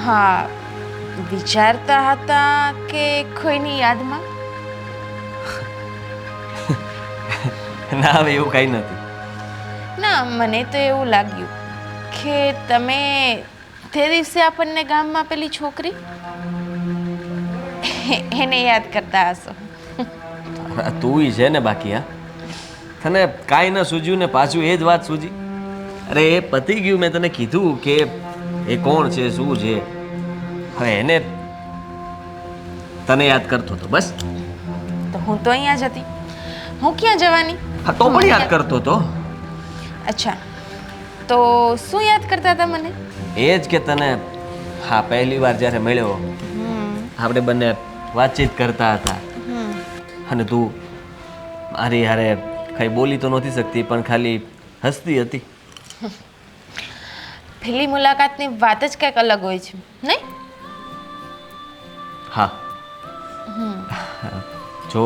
હા, વિચારતા હતા કે કોઈની યાદમાં? ના હવે એવું કંઈ નથી. ના, મને તો એવું લાગ્યું કે તમે તે દિવસે આપણને ગામમાં પેલી છોકરી એને યાદ કરતા હશો. તું છે ને બાકી હા તને કાંઈ ન સૂઝ્યું ને પાછું એ જ વાત સૂજી. અરે એ પતી ગયું. મેં તને કીધું કે એ કોણ છે શું છે. હવે એને તને યાદ કરતો હતો બસ. તો હું તો અહીંયા જ હતી. હું ક્યાં જવાની? હા તો પણ યાદ કરતો હતો. અચ્છા, તો શું યાદ કરતા હતા મને? એ જ કે તને હા પહેલી વાર જ્યારે મળ્યો આપણે બંને વાતચીત કરતા હતા અને તું મારી હારે કંઈ બોલી તો નહોતી શકતી પણ ખાલી હસતી હતી. પેલી મુલાકાતની વાત જ કંઈક અલગ હોય છે નહીં? હા જો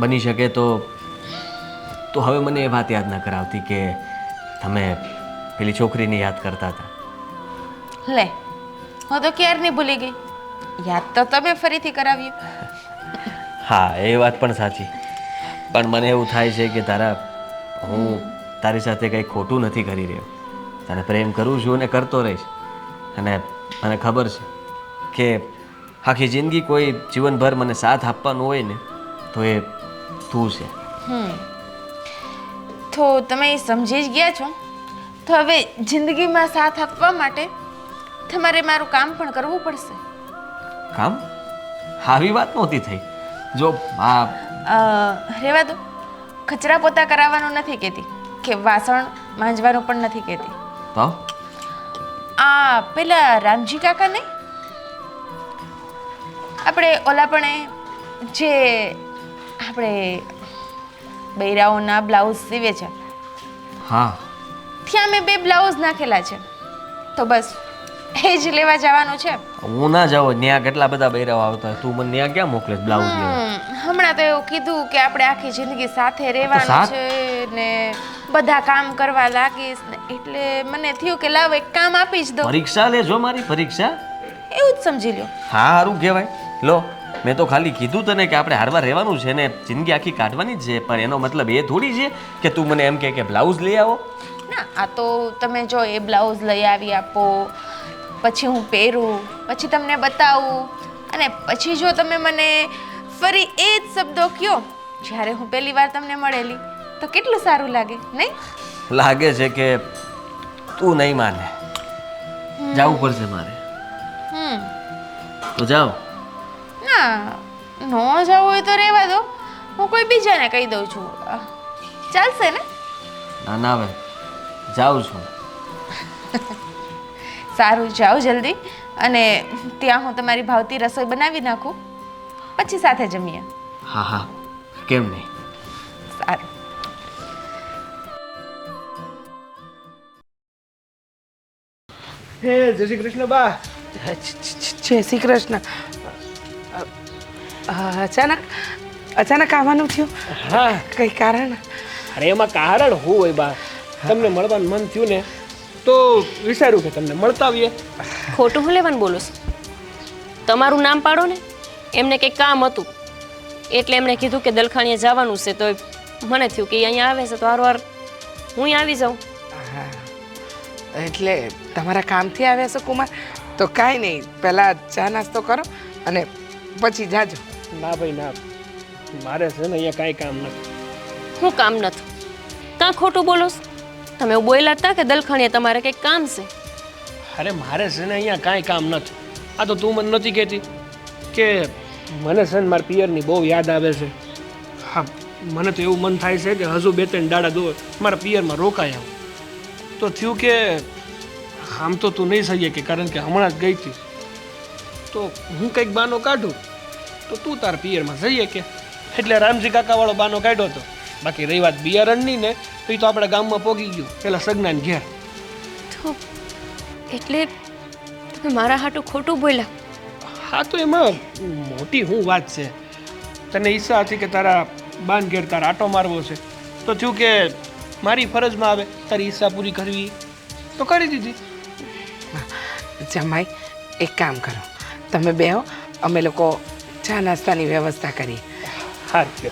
બની શકે તો હવે મને એ વાત યાદ ના કરાવતી કે તમે પેલી છોકરીને યાદ કરતા હતા. લે, હું તો ક્યારની ભૂલી ગઈ. યાદ તો તમે ફરીથી કરાવ્યું. હા એ વાત પણ સાચી. પણ મને એવું થાય છે કે હું તારી સાથે કંઈ ખોટું નથી કરી રહ્યો. તને પ્રેમ કરું છું અને કરતો રહીશ. અને મને ખબર છે કે આખી જિંદગી કોઈ જીવનભર મને સાથ આપવાનો હોય ને તો એ તું છે. તો તમે એ સમજી જ ગયા છો. તો હવે જિંદગીમાં સાથ આપવા માટે તમારે મારું કામ પણ કરવું પડશે. કામ? આવી વાત નહોતી થઈ. જો રહેવા દો. કચરા પોતા કરાવવાનું નથી કહેતી કે વાસણ માંજવાનું પણ નથી કહેતી. તો આ પેલા રામજી કાકા નહીં, આપણે ઓલા પણ જે આપણે બૈરાઓના બ્લાઉઝ સીવે છે હા ત્યાં મેં 2 બ્લાઉઝ નાખેલા છે. તો બસ એ જ લેવા જવાનું છે. હું ના જાઉં. ત્યાં કેટલા બધા બૈરાઓ આવતા હોય. તું મને ત્યાં ક્યાં મોકલે બ્લાઉઝ લેવા? હમણાં તો એવું કીધું કે આપણે આખી જિંદગી સાથે રહેવાનું છે ને બધા કામ કરવા લાગીશ ને એટલે મને થયું કે લાવ એક કામ આપી જ દો. પરીક્ષા લેજો મારી પરીક્ષા. એવું જ સમજી લ્યો. હા સારું કહેવાય. લો મેં તો ખાલી કીધું તને કે આપણે હારવાર રહેવાનું છે ને જિંદગી આખી કાઢવાની જ છે. પણ એનો મતલબ એ થોડી છે કે તું મને એમ કે બ્લાઉઝ લઈ આવો. ના, આ તો તમે જો એ બ્લાઉઝ લઈ આવી આપો, પછી હું પહેરું, પછી તમને બતાવું અને પછી જો તમે મને ફરી એ જ શબ્દો કહો જ્યારે હું પહેલી વાર તમને મળેલી તો કેટલું સારું લાગે નહીં? લાગે છે કે તું નહીં માને. જવું પડશે મારે. તો જાઓ. ના, ન જવું હોય તો રહેવા દો. હું કોઈ બીજાને કહી દઉં છું. ચાલશે ને? ના ના હવે જાઉં છું. સારું, જાઓ જલ્દી. અને ત્યાં હું તમારી ભાવતી રસોઈ બનાવી નાખું, પછી સાથે જમીએ. હા હા કેમ નહીં. સારું. હે જય શ્રી કૃષ્ણ બા. જય શ્રી કૃષ્ણ. અચાનક આવવાનું થયું? હા કઈ કારણ? અરે એમાં કારણ શું હોય બા? તમને મળવાનું મન થયું ને તો વિચાર્યું કે તમને મળતા આવીએ. ખોટું હું લેવાનું બોલો છો? તમારું નામ પાડો ને. એમને કંઈક કામ હતું એટલે એમણે કીધું કે દલખાણીએ જવાનું છે તો મને થયું કે અહીંયા આવે છે તો વારવાર હું આવી જાઉં. હા, એટલે તમારા કામથી આવ્યા છો કુમાર? તો કાંઈ નહીં, પહેલાં ચા નાસ્તો કરો અને પછી જાજો. ના ભાઈ ના, મારે છે ને અહીંયા કાંઈ કામ નથી. હું કામ નથી? કાં ખોટું બોલો છો? તમે એવું બોલ્યા હતા કે દલખાણીએ તમારે કંઈક કામ છે. અરે મારે છે ને અહીંયા કાંઈ કામ નથી. આ તો તું મને નહોતી કહેતી કે મને છે ને મારા પિયરની બહુ યાદ આવે છે. હા, મને તો એવું મન થાય છે કે હજુ 2-3 દાડા દો મારા પિયરમાં રોકાય આવું. તો થયું કે આમ તો તું નહીં સહીએ કે કારણ કે હમણાં જ ગઈ હતી તો હું કંઈક બાનો કાઢું તો તું તારા પિયરમાં જઈએ કે એટલે રામજી કાકાવાળો બાનો કાઢ્યો હતો. બાકી રહી વાત બિયારણની ને તો એ તો આપણા ગામમાં પોગી ગયું પેલા સગનાન ઘેર. તો એટલે તમે મારા હાટું ખોટું બોલ્યા? હા તો એમાં મોટી શું વાત છે? તને ઈચ્છા હતી કે તારા બાન ઘેર તારા આટો મારવો છે તો થયું કે મારી ફરજમાં આવે તારી ઈચ્છા પૂરી કરવી તો કરી દીધી. જમાઈ, એક કામ કરો, તમે બેહો, અમે લોકો ચા નાસ્તાની વ્યવસ્થા કરીએ. હા છે.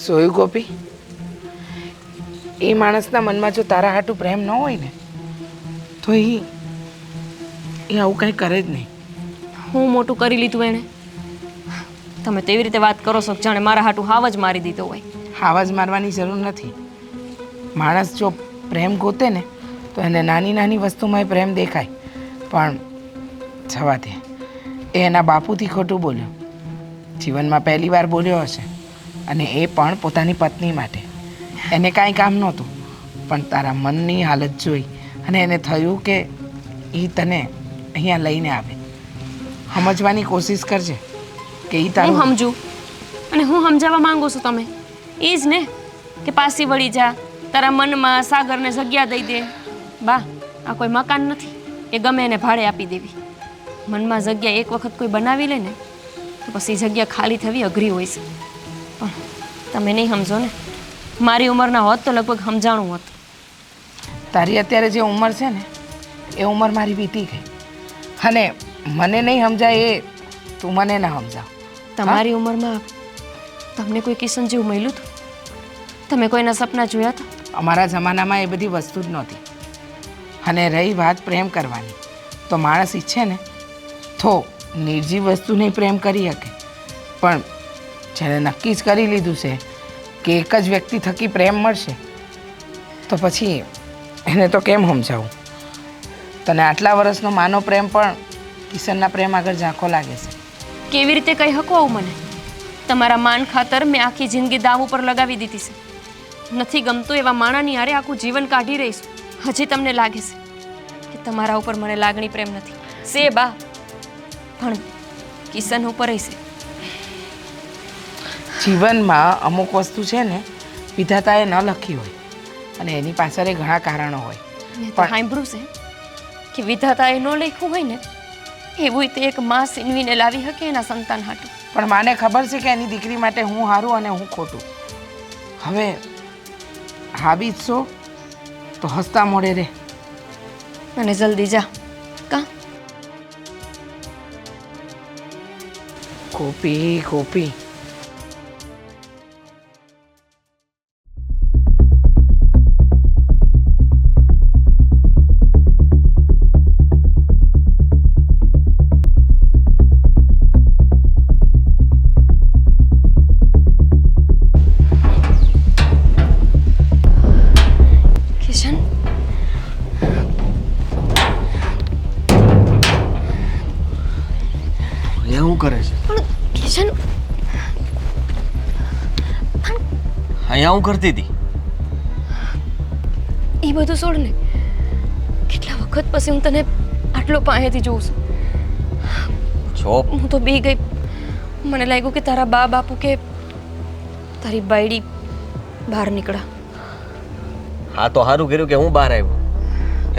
સોયું ગોપી, એ માણસના મનમાં જો તારા હાટું પ્રેમ ન હોય ને તો એ આવું કંઈ કરે જ નહીં. હું મોટું કરી લીધું એણે? તમે તેવી રીતે વાત કરો છો જાણે મારા હાટું હાવ જ મારી દીધો હોય. આવાજ મારવાની જરૂર નથી. માણસ જો પ્રેમ ગોતે ને તો એને નાની નાની વસ્તુમાં એ પ્રેમ દેખાય. પણ જવા દે, એ એના બાપુથી ખોટું બોલ્યો. જીવનમાં પહેલી વાર બોલ્યો હશે, અને એ પણ પોતાની પત્ની માટે. એને કાંઈ કામ નહોતું, પણ તારા મનની હાલત જોઈ અને એને થયું કે એ તને અહીંયા લઈને આવે. સમજવાની કોશિશ કરજે કે એ હું તારું સમજુ, અને હું સમજાવવા માંગુ છું તમે એ જ ને કે પાછી વળી જા, તારા મનમાં સાગરને જગ્યા દઈ દે. બા, આ કોઈ મકાન નથી એ ગમે એને ભાડે આપી દેવી. મનમાં જગ્યા એક વખત કોઈ બનાવી લે ને તો પછી જગ્યા ખાલી થવી અઘરી હોય છે. પણ તમે નહીં સમજો ને. મારી ઉંમરના હોત તો લગભગ સમજાણું હોત. તારી અત્યારે જે ઉંમર છે ને એ ઉંમર મારી વીતી ગઈ, અને મને નહીં સમજાય એ તું મને ના સમજાવ. તમારી ઉંમરમાં તમને કોઈ કિશન જેવું મળ્યું હતું? તમે કોઈના સપના જોયા હતા? અમારા જમાનામાં એ બધી વસ્તુ જ નહોતી. અને રહી વાત પ્રેમ કરવાની, તો માણસ ઈચ્છે ને તો નિર્જીવ વસ્તુને પ્રેમ કરી શકે. પણ જેને નક્કી જ કરી લીધું છે કે એક જ વ્યક્તિ થકી પ્રેમ મળશે, તો પછી એને તો કેમ સમજાવું? તને આટલા વર્ષનો માનો પ્રેમ પણ કિશનના પ્રેમ આગળ ઝાંખો લાગે છે. કેવી રીતે કહી શકો આવું મને? તમારા માન ખાતર મેં આખી જિંદગી દાવ ઉપર લગાવી દીધી છે. નથી ગમતું એવા માણાની હારે આખું જીવન કાઢી રહીશું. હજી તમને લાગે છે કે તમારા ઉપર મને લાગણી પ્રેમ નથી? સે બા, પણ કિશન ઉપર છે. જીવનમાં અમુક વસ્તુ છે ને વિધાતાએ ન લખી હોય, અને એની પાછળ ઘણા કારણો હોય. મેં તો સાંભળ્યું છે કે વિધાતાએ ન લખ્યું હોય ને એવું તે એક માં સીનવીને લાવી શકે એના સંતાન હાટું. પણ માને ખબર છે કે એની દીકરી માટે હું હારું અને હું ખોટું. હવે હાબી છો તો હસતા મોડે રે. અને જલ્દી જા. કા ગોપી ગોપી, કિશન, અહીંયા શું કરે છે? પણ કિશન અહીંયા હું કરતી હતી? એ બધું છોડ ને. કેટલા વખત પછી હું તને આટલો પાસેથી જોઉં છું. છો હું તો બી ગઈ. મને લાગ્યું કે તારા બા બાપુ કે તારી બાયડી બહાર નીકળ્યા. હા તો સારું કર્યું કે હું બહાર આવ્યો.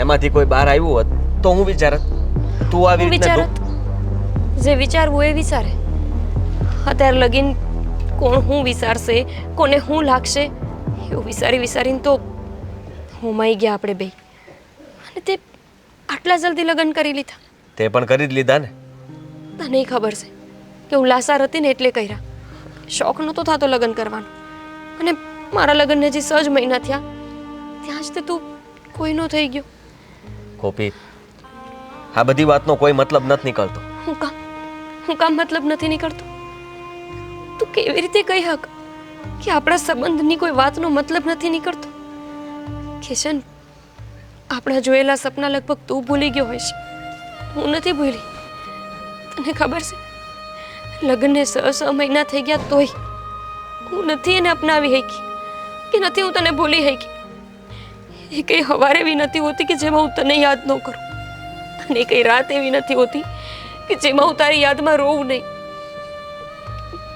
એમાંથી કોઈ બહાર આવ્યું હોત તો હું વિચારત તું આવી હું રીતના વિચારત જે વિચારવું એ વિચારે. અત્યારે લગીન કોણ હું વિચારશે, કોને હું લાગશે એવું વિચારી વિચારીને તો હું માઈ ગયા આપણે બે. અને તે આટલા જલ્દી લગ્ન કરી લીધા. તે પણ કરી જ લીધા ને. તને ખબર છે કે હું લાસાર હતી ને એટલે કર્યા. શોખ નહોતો થતો લગ્ન કરવાનો. અને મારા લગ્નને હજી 6 મહિના થયા ત્યાં જ તે તું કોઈનો થઈ ગયો. ગોપી, આ બધી વાતનો કોઈ મતલબ નથી નીકળતો. હું કામ મતલબ નથી નીકળતો? તું કેવી રીતે કહી હક કે આપણા સંબંધની કોઈ વાતનો મતલબ નથી નીકળતો? કિશન, આપણા જોયેલા સપના લગભગ તું ભૂલી ગયો હોઈશ. હું નથી ભૂલી. તને ખબર છે લગ્નને 6 મહિના થઈ ગયા તોય હું નથી એને અપનાવી શકી કે નથી હું તને ભૂલી શકી. એ કઈ સવારે એવી નથી હોતી કે જેમાં હું તને યાદ ન કરું, અને કઈ રાત એવી નથી હોતી કે જેમાં હું તારી યાદમાં રોવું નહીં.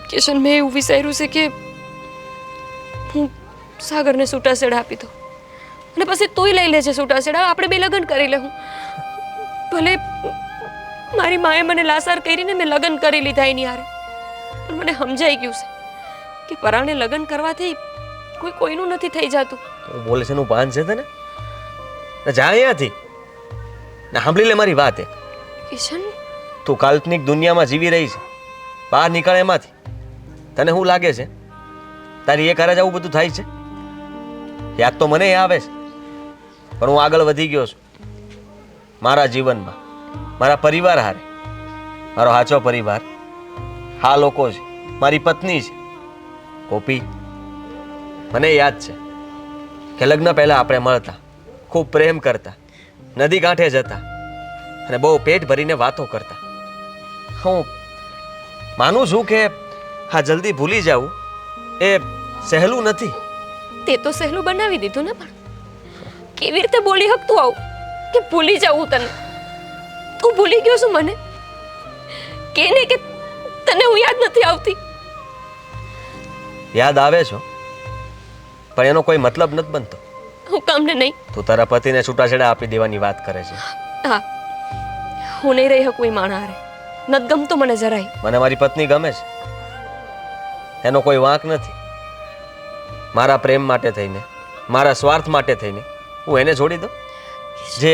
કિશન, મેં એવું વિચાર્યું છે કે હું સાગરને છૂટાછેડા આપી દઉં અને પછી તુંય લઈ લેજે છૂટાછેડા. આપણે બે લગ્ન કરી લેવું. ભલે મારી માએ મને લાસાર કરીને મેં લગ્ન કરી લીધા એની હારે, પણ મને સમજાઈ ગયું છે કે પરાણે લગ્ન કરવાથી કોઈ કોઈનું નથી થઈ જતું. હું બોલે છે એનું ભાન છે તને? જા અહીંયાથી ને સાંભળી લે મારી વાત. કિશન, તું કાલ્પનિક દુનિયામાં જીવી રહી છે. બહાર નીકળ એમાંથી. તને શું લાગે છે તારી એક હારે જ આવું બધું થાય છે? યાદ તો મને આવે છે, પણ હું આગળ વધી ગયો છું મારા જીવનમાં, મારા પરિવાર હારે. મારો સાચો પરિવાર હા લોકો છે, મારી પત્ની છે. ગોપી, મને યાદ છે કે લગ્ન પહેલાં આપણે મળતા, ખૂબ પ્રેમ કરતા, નદી કાંઠે જતા અને બહુ પેટ ભરીને વાતો કરતા. હું માનું છું કે હા જલ્દી ભૂલી જાઉં એ સહેલું નથી. તે તો સહેલું બનાવી દીધું ને, પણ કેવી રીતે બોલી શકતું આવું કે ભૂલી જાઉં તને? તું ભૂલી ગયો છું મને? કે ને કે તને હું યાદ નથી આવતી? યાદ આવે છો, પણ એનો કોઈ મતલબ નથી બનતો. હું કામને નહીં. તું તારા પતિને છૂટાછેડા આપી દેવાની વાત કરે છે. હા, હું નહીં રહી શકું એ માણા હારે. નથી ગમતો મને જરાય. મને મારી પત્ની ગમે છે, એનો કોઈ વાંક નથી. મારા પ્રેમ માટે થઈને, મારા સ્વાર્થ માટે થઈને હું એને છોડી દઉં? જે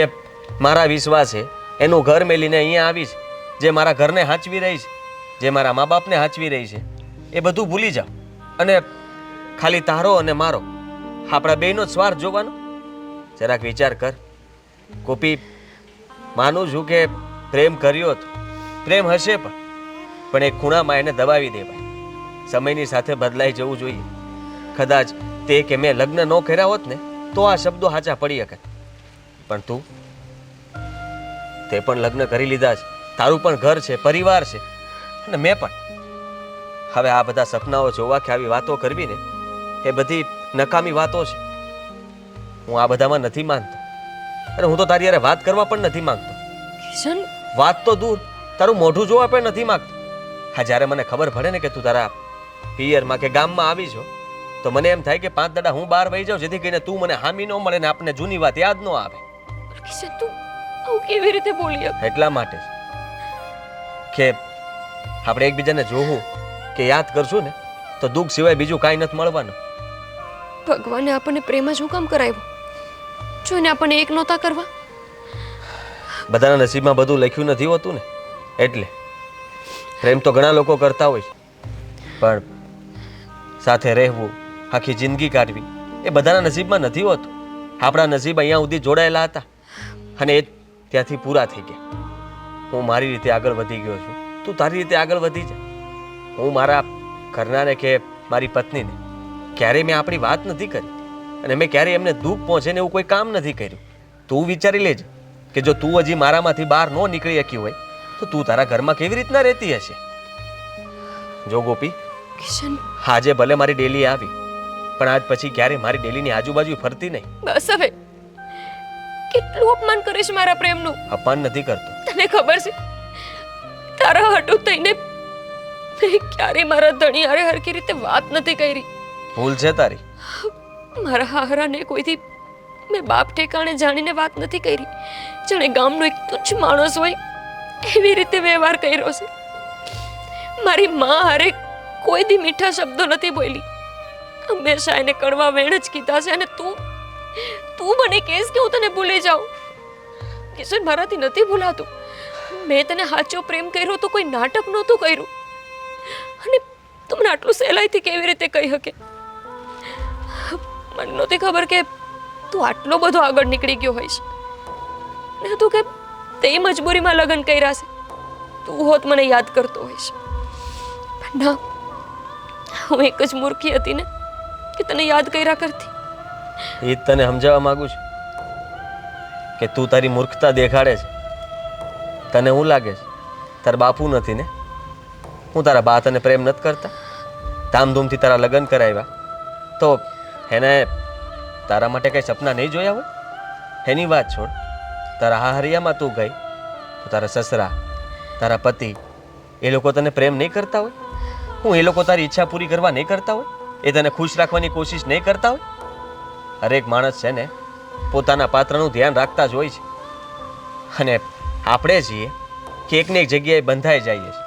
મારા વિશ્વાસે એનું ઘર મેલીને અહીંયા આવી છે, જે મારા ઘરને હાંચવી રહી છે, જે મારા મા બાપને હાંચવી રહી છે, એ બધું ભૂલી જાઓ અને ખાલી તારો અને મારો આપણા બેયનો જ સ્વાર્થ જોવાનો? જરાક વિચાર કર ગોપી. માનું છું કે પ્રેમ કર્યો હતો, પ્રેમ હશે, પણ એક ખૂણામાં એને દબાવી દેવાય. સમયની સાથે બદલાઈ જવું જોઈએ. કદાચ તે કે મેં લગ્ન ન કર્યા હોત ને તો આ શબ્દો સાચા પડી શકે, પણ તું તે પણ લગ્ન કરી લીધા છે, તારું પણ ઘર છે, પરિવાર છે, અને મેં પણ. હવે આ બધા સપનાઓ જોવા કે આવી વાતો કરવી ને એ બધી નકામી વાતો છે. હું આ બધામાં નથી માનતો, અને હું તો તારી યારે વાત કરવા પણ નથી માંગતો. કિશન, વાત તો દૂર, તારું મોઢું જોવા પણ નથી માંગતો. હા, જ્યારે મને ખબર પડે ને કે તું તારા પિયરમાં કે ગામમાં આવી છો, તો મને એમ થાય કે 5 દાડા હું બહાર વહી જાઉં, જેથી કરીને તું મને હામી ન મળે ને આપણને જૂની વાત યાદ ન આવે. કિશન, તું આવું કેવી રીતે બોલી શકે? એટલા માટે જ કે આપણે એકબીજાને જોવું કે યાદ કરશું ને તો દુઃખ સિવાય બીજું કાંઈ નથી મળવાનું. ભગવાને આપણને પ્રેમ જ હું કામ કરાવ્યો? જો એને આપણને એક નહોતા કરવા. બધાના નસીબમાં બધું લખ્યું નથી હોતું ને, એટલે પ્રેમ તો ઘણા લોકો કરતા હોય છે, પણ સાથે રહેવું, આખી જિંદગી કાઢવી એ બધાના નસીબમાં નથી હોતું. આપણા નસીબ અહીંયા સુધી જોડાયેલા હતા અને એ ત્યાંથી પૂરા થઈ ગયા. હું મારી રીતે આગળ વધી ગયો છું, તું તારી રીતે આગળ વધી જા. હું મારા ઘરનાને કે મારી પત્નીને ક્યારેય મેં આપણી વાત નથી કરી, અને મેં ક્યારેય એમને દુઃખ પહોંચે ને એવું કોઈ કામ નથી કર્યું. તું વિચારી લેજે કે જો તું હજી મારામાંથી બહાર ન નીકળી શકી હોય તો તું તારા ઘરમાં કેવી રીતના રહેતી હશે? જો ગોપી, કિશન, આજે ભલે મારી ડેલી આવી, પણ આજ પછી ક્યારેય મારી ડેલીની આજુબાજુ ફરતી નહીં. બસ હવે. કેટલું અપમાન કરીશ મારા પ્રેમનું? અપમાન નથી કરતો. તને ખબર છે, તારા હાટું થઈને મેં ક્યારેય મારા ધણી હારે હરખી રીતે વાત નથી કરી. ભૂલ છે તારી. મારા હારાને કોઈથી મેં બાપ ઠેકાણે જાણીને વાત નથી કરી. જાણે ગામનો એક તુચ્છ માણસ હોય એવી રીતે વ્યવહાર કર્યો છે. મારી મા હારે કોઈ દી મીઠા શબ્દો નથી બોલી, હંમેશા એને કડવા વેણ જ કીધા છે. અને તું મને કહેશ કે હું તને ભૂલી જાઉં? કિશન, મારાથી નથી ભૂલાતું. મેં તને સાચો પ્રેમ કર્યો તો કોઈ નાટક નહોતું કર્યું, અને તું મને આટલું સહેલાઈથી કેવી રીતે કહી શકે? મને નહોતી ખબર કે તું આટલો બધો આગળ નીકળી ગયો હોઈશ. ને તું કે તે મજબૂરીમાં લગ્ન કર્યા છે, તું હોત મને યાદ કરતો હોઈશ. પણ ના, હું એક જ મૂર્ખી હતી ને કે તને યાદ કર્યા કરતી. એ જ તને સમજાવવા માંગુ છું કે તું તારી મૂર્ખતા દેખાડે છે. તને શું લાગે છે તારા બાપુ નથી ને? હું તારા બા તને પ્રેમ નથી કરતા? ધામધૂમથી તારા લગ્ન કરાવ્યા તો એને તારા માટે કંઈ સપના નહીં જોયા હોય? એની વાત છોડ. તારા હાહરિયામાં તું ગઈ તો તારા સસરા, તારા પતિ, એ લોકો તને પ્રેમ નહીં કરતા હોય? હું એ લોકો તારી ઈચ્છા પૂરી કરવા નહીં કરતા હોય? એ તને ખુશ રાખવાની કોશિશ નહીં કરતા હોય? હરેક માણસ છે ને પોતાના પાત્રનું ધ્યાન રાખતા જ હોય છે, અને આપણે છીએ કે એકને એક જગ્યાએ બંધાઈ જઈએ છીએ.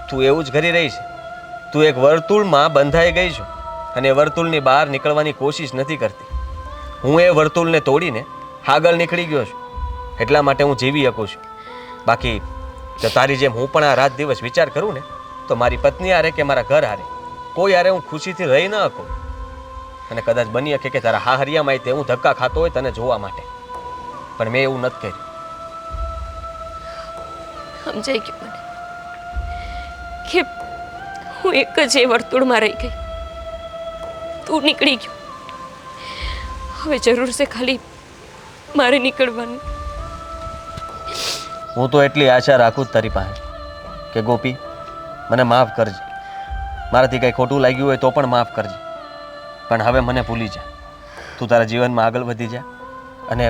તું એવું જ કરી રહી છે. તું એક વર્તુળમાં બંધાઈ ગઈ છો અને વર્તુળની બહાર નીકળવાની કોશિશ નથી કરતી. હું એ વર્તુળને તોડીને આગળ નીકળી ગયો છું, એટલા માટે હું જીવી શકું છું. બાકી જો તારી જેમ હું પણ આ રાત દિવસ વિચાર કરું ને તો મારી પત્ની હારે કે મારા ઘર હારે કોઈ યારે હું ખુશીથી રહી ન શકું. અને કદાચ બની શકે કે તારા હા હરિયામાં તે હું ધક્કા ખાતો હોય તને જોવા માટે, પણ મેં એવું નથી કર્યું. સમજાઈ ગયું મને કે હું એક જ એ વર્તુળમાં રહી ગઈ. તું નીકળી ગયો. હવે જરૂર છે ખાલી મારે નીકળવાની. હું તો એટલી આશા રાખું જ તારી પાસે કે ગોપી મને માફ કરજે. મારાથી કંઈ ખોટું લાગ્યું હોય તો પણ માફ કરજે, પણ હવે મને ભૂલી જા. તું તારા જીવનમાં આગળ વધી જા. અને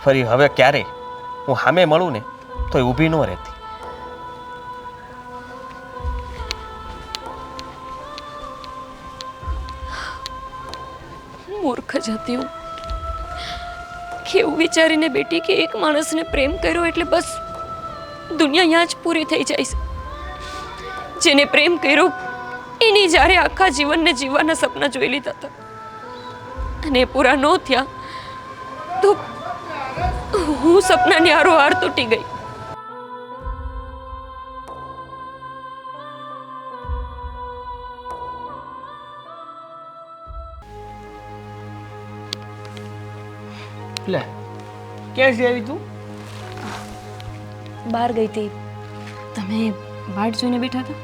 ફરી હવે ક્યારેય હું સામે મળું ને તો એ ઊભી ન રહેતી. મૂર્ખ જ હતી હું. કેવું વિચારીને બેટી કે એક માણસને પ્રેમ કર્યો એટલે બસ દુનિયા અહીંયા જ પૂરી થઈ જાય છે. જેને પ્રેમ કર્યો એની જ્યારે આખા જીવનને જીવવાના સપના જોઈ લીધા હતા અને એ પૂરા ન થયા તો હું સપનાની હારોહાર તૂટી ગઈ. લે ક્યાંથી આવી તું? બહાર ગઈ હતી. તમે વાટ જોઈને બેઠા હતા?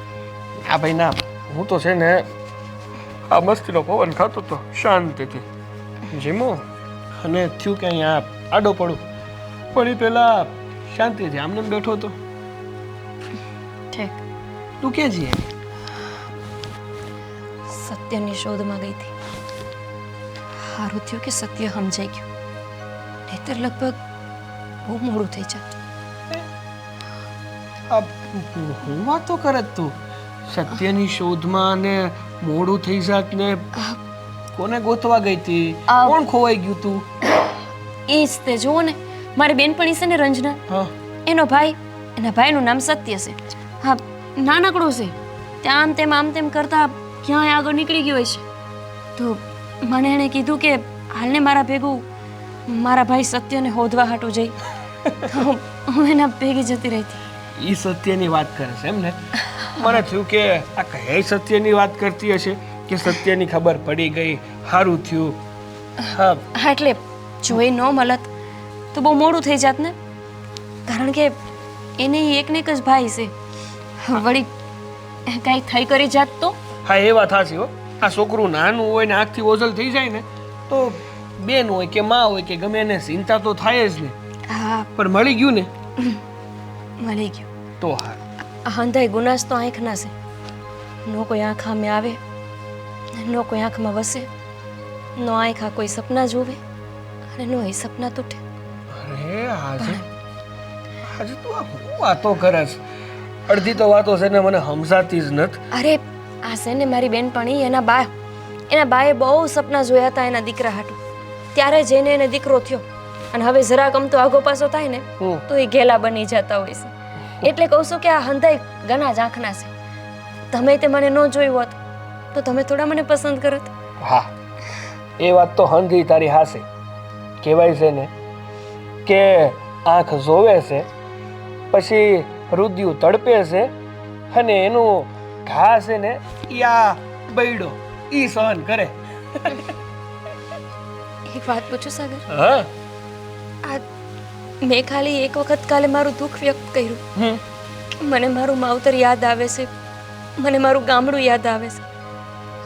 હા ભાઈ ના, હું તો છે ને આ મસ્તીનો પવન ખાતો હતો શાંતિથી જીમો, અને થયું કે અહીંયા આડો પડું, પણ એ પહેલા શાંતિથી આમને એમ બેઠો હતો. ઠીક. તું ક્યાં જઈએ? સત્યની શોધમાં ગઈ હતી. સારું થયું કે સત્ય સમજાઈ ગયું, નહીંતર લગભગ બહુ મોડું થઈ જાત. આ હું વાતો કરત તું સત્યની શોધમાં ને મોડું થઈ જાત ને કોને ગોતવા ગઈ હતી? કોણ ખોવાઈ ગયું તું? એ જ તે જુઓ ને, મારી બેનપણી છે ને રંજના, હા એનો ભાઈ, એના ભાઈનું નામ સત્ય છે. હા, નાનકડો છે. ત્યાં આમ તેમ કરતા ક્યાંય આગળ નીકળી ગયો છે. તો મને એણે કીધું કે હાલને મારા ભેગું મારા ભાઈ સત્યને હોદવા હાટું જઈ. તો હું એના ભેગી જતી રહી હતી. ઈ સત્યની વાત કરે છે એમ ને? મને થયું કે આ કઈ સત્યની વાત કરતી હશે કે સત્યની ખબર પડી ગઈ, સારું થયું. હા હા, એટલે જો એ ન મળત તો બહુ મોડું થઈ જાત ને, કારણ કે એને એકને એક જ ભાઈ છે. વળી કાંઈ થઈ કરી જાત તો? હા એ વાત સાચી હો. આ છોકરું નાનું હોય ને આંખથી ઓઝલ થઈ જાય ને તો બેન હોય કે માં હોય કે ગમે એને ચિંતા તો થાય જ ને. હા, પણ મળી ગયું ને મળી ગયું. તો હા. હંધાઈ ગુનાસ તો આંખના છે. નો કોઈ આંખ સામે આવે, નો કોઈ આંખમાં વસે, નો આંખા કોઈ સપના જોવે અને નો એ સપના તૂટે. અરે આજે તું આ શું વાતો કરસ? અડધી તો વાતો છે ને મને સમજાતી જ નથી. અરે આ છે ને મારી બેનપણી, એના બાએ બહુ સપના જોયા હતા એના દીકરા હાટું. ત્યારે જઈને એને દીકરો થયો અને હવે જરાક આમ તો આગો પાછો થાય ને તો એ ઘેલા બની જતા હોય છે. એટલે કહું છું કે આ હંધાઈ ઘણા જ આંખના છે. તમે તે મને ન જોયું હોત તો તમે થોડા મને પસંદ કરત. હા એ વાત તો હંધી તારી હાસે. કહેવાય છે ને કે આંખ જોવે છે પછી રુદિયું તડપે છે અને એનું ઘા છે ને યા બૈડો ઈ સહન કરે. એક વાત પૂછું સાગર? હા આ મેં ખાલી એક વખત કાલે મારું દુઃખ વ્યક્ત કર્યું. મને મારું માવતર યાદ આવે છે, મને મારું ગામડું યાદ આવે છે,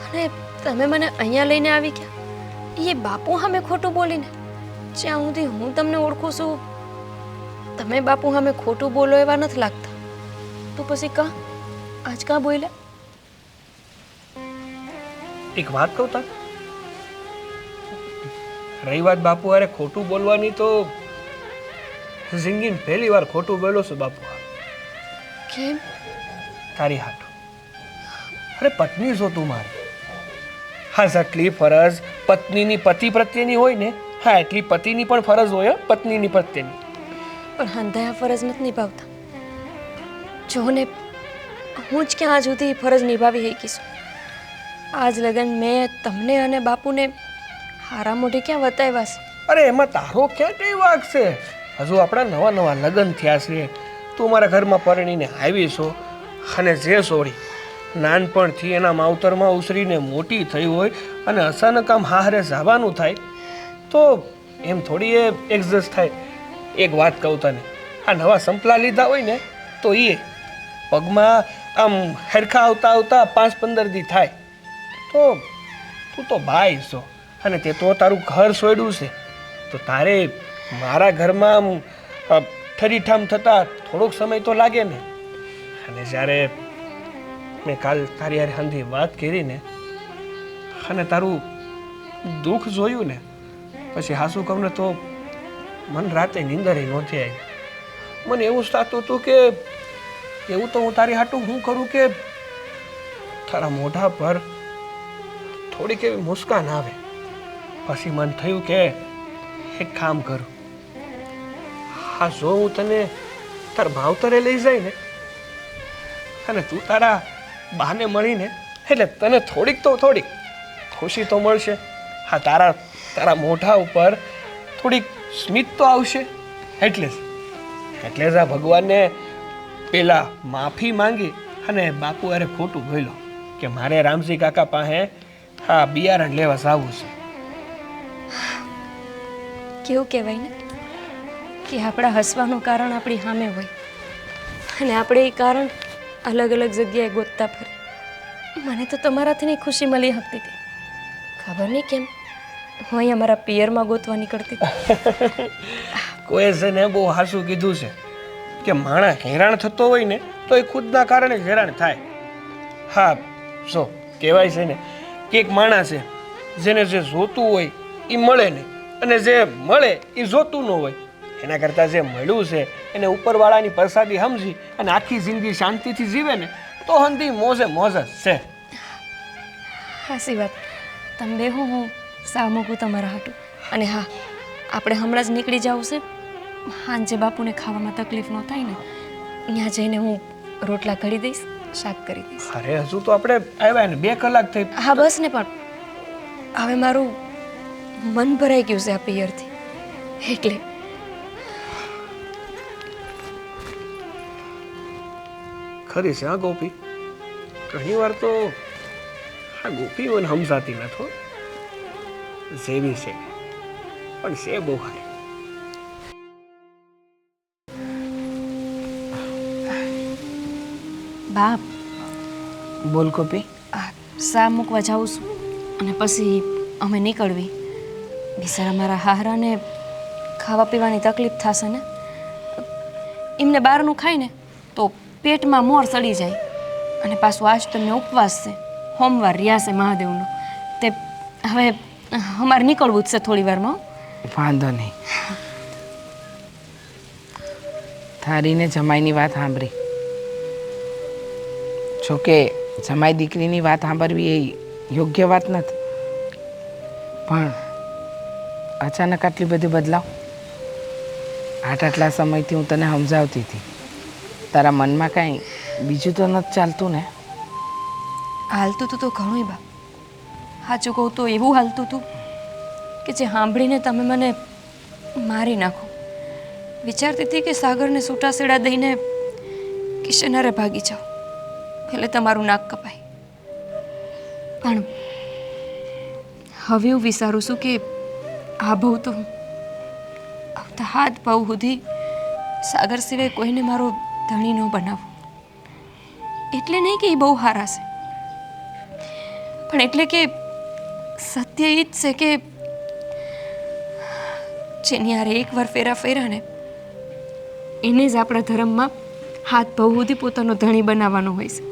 અને તમે મને અહીંયા લઈને આવી ગયા એ બાપુ સામે ખોટું બોલીને. જ્યાં સુધી હું તમને ઓળખું છું તમે બાપુ સામે ખોટું બોલો એવા નથી લાગતા. તો પછી આજ કાં બોલ્યા? એક વાત કહું તા, રહી વાત બાપુ અરે ખોટું બોલવાની તો જિંદગીમાં પહેલી વાર ખોટું બોલ્યો છું બાપુ. કેમ? તારી હાટું. અરે પત્ની છો તું મારી. હા જેટલી ફરજ પત્નીની પતિ પ્રત્યેની હોય ને, હા એટલી પતિની પણ ફરજ હોય પત્નીની પ્રત્યેની. પણ હંધાયા ફરજ નથી નિભાવતા. જો ને હું જ ક્યાં સુધી ફરજ નિભાવી શકીશું. આજ લગન મેં તમને અને બાપુને હારા મોઢે ક્યાં વતાવ્યા છે? અરે એમાં તારો ક્યાં કઈ વાગ છે? હજુ આપણા નવા નવા લગ્ન થયા છે. તું મારા ઘરમાં પરણીને આવી છો અને જે સોરી નાનપણથી એના માવતરમાં ઉછરીને મોટી થઈ હોય અને અચાનક આમ હારે જવાનું થાય તો એમ થોડી એ એડજસ્ટ થાય. એક વાત કહું તને, આ નવા સંપલા લીધા હોય ને તો એ પગમાં આમ હરખા આવતા આવતા 5-15 દી થાય. તો તું તો ભાઈ છો અને તે તો તારું ઘર છોડ્યું છે, તો તારે મારા ઘરમાં આમ ઠરીઠામ થતાં થોડોક સમય તો લાગે ને. અને જ્યારે મેં કાલ તારી યાર હંધી વાત કરી ને અને તારું દુઃખ જોયું ને, પછી હાસું કહું ને તો મન રાતે નીંદરે નહોતી આવી. મને એવું જ થતું હતું કે એવું તો હું તારી હાટું હું કરું કે તારા મોઢા પર થોડીક એવી મુસ્કાન આવે. પછી મન થયું કે એક કામ કરું, હા જો હું તને તાર માવતરે લઈ જાય ને અને તું તારા બાને મળીને એટલે તને થોડીક ખુશી તો મળશે. હા તારા મોઢા ઉપર થોડીક સ્મિત તો આવશે. એટલે જ આ ભગવાનને પેલા માફી માંગી અને બાપુ અરે ખોટું બોલ્યો કે મારે રામજી કાકા પાસે હા બિયારણ લેવા જવું છે. કેવું કહેવાય ને કે આપણા હસવાનું કારણ આપણી સામે હોય અને આપણે એ કારણ અલગ અલગ જગ્યાએ ગોતતા ફરે. મને તો તમારાથી નહીં ખુશી મળી શકતી હતી, ખબર નહીં કેમ હું અહીંયા મારા પિયરમાં ગોતવા નીકળતી હતી. કોઈ છે ને બહુ હાસું કીધું છે કે માણસ હેરાન થતો હોય ને તો એ ખુદના કારણે જ હેરાન થાય. હા જો કહેવાય છે ને કે એક માણસ છે જેને જે જોતું હોય એ મળે નહીં અને જે મળે એ જોતું ન હોય. એના કરતાં જે મળ્યું છે એને ઉપરવાળાની પ્રસાદી સમજી અને આખી જિંદગી શાંતિથી જીવે ને તો હંધી મોજે મોજ જ છે. હાસી વાત. તમે બે હું સા મૂકું તમારા હાટું. અને હા, આપણે હમણાં જ નીકળી જવું છે. સાંજે બાપુને ખાવામાં તકલીફ ન થાય ને ત્યાં જઈને હું રોટલા ઘડી દઈશ, શાક કરી દઈશ. અરે હજુ તો આપણે આવ્યા ને 2 કલાક થઈ. હા બસ ને, પણ હવે મારું મન ભરાઈ ગયું છે આ પિયરથી, એટલે ખરી છે હા ગોપી, ઘણી વાર તો આ ગોપી મને સમજાતી નથી. જેવી છે પણ છે બહુ સારી. બાપ બોલ ગોપી. સા મૂકવા જાઉં છું અને પછી અમે નીકળવી. બિચારા મારા હાહરાને ખાવા પીવાની તકલીફ થશે ને. એમને બહારનું ખાય ને તો પેટમાં મોર સડી જાય. અને પાછું આજ તમને ઉપવાસ છે, સોમવાર રહ્યા છે મહાદેવનો. તે હવે અમારે નીકળવું જ છે થોડી વારમાં. વાંધો નહીં, થારીને જમાઈની વાત સાંભળી. જોકે જમાઈ દીકરીની વાત સાંભળવી એ યોગ્ય વાત નથી, પણ અચાનક આટલી બધી બદલાવ. આટલા સમયથી હું તને સમજાવતી હતી, તારા મનમાં કાંઈ બીજું તો નથી ચાલતું ને? હાલતું હતું તો ઘણું બાપ. સાચું કહું તો એવું હાલતું હતું કે જે સાંભળીને તમે મને મારી નાખો. વિચારતી હતી કે સાગરને છૂટા છેડા દઈને કિશનરે ભાગી જાઓ, એટલે તમારું નાક કપાય. પણ હવે હું વિચારું છું કે આ બહુ તો આવતા હાથ પગ સુધી સાગર સિવાય કોઈને મારો ધણી ન બનાવો. એટલે નહીં કે એ બહુ સારા છે, પણ એટલે કે સત્ય એ જ છે કે જેની યારે એકવાર ફેરા ફેરા ને એને જ આપણા ધર્મમાં હાથ પગ સુધી પોતાનો ધણી બનાવવાનો હોય છે.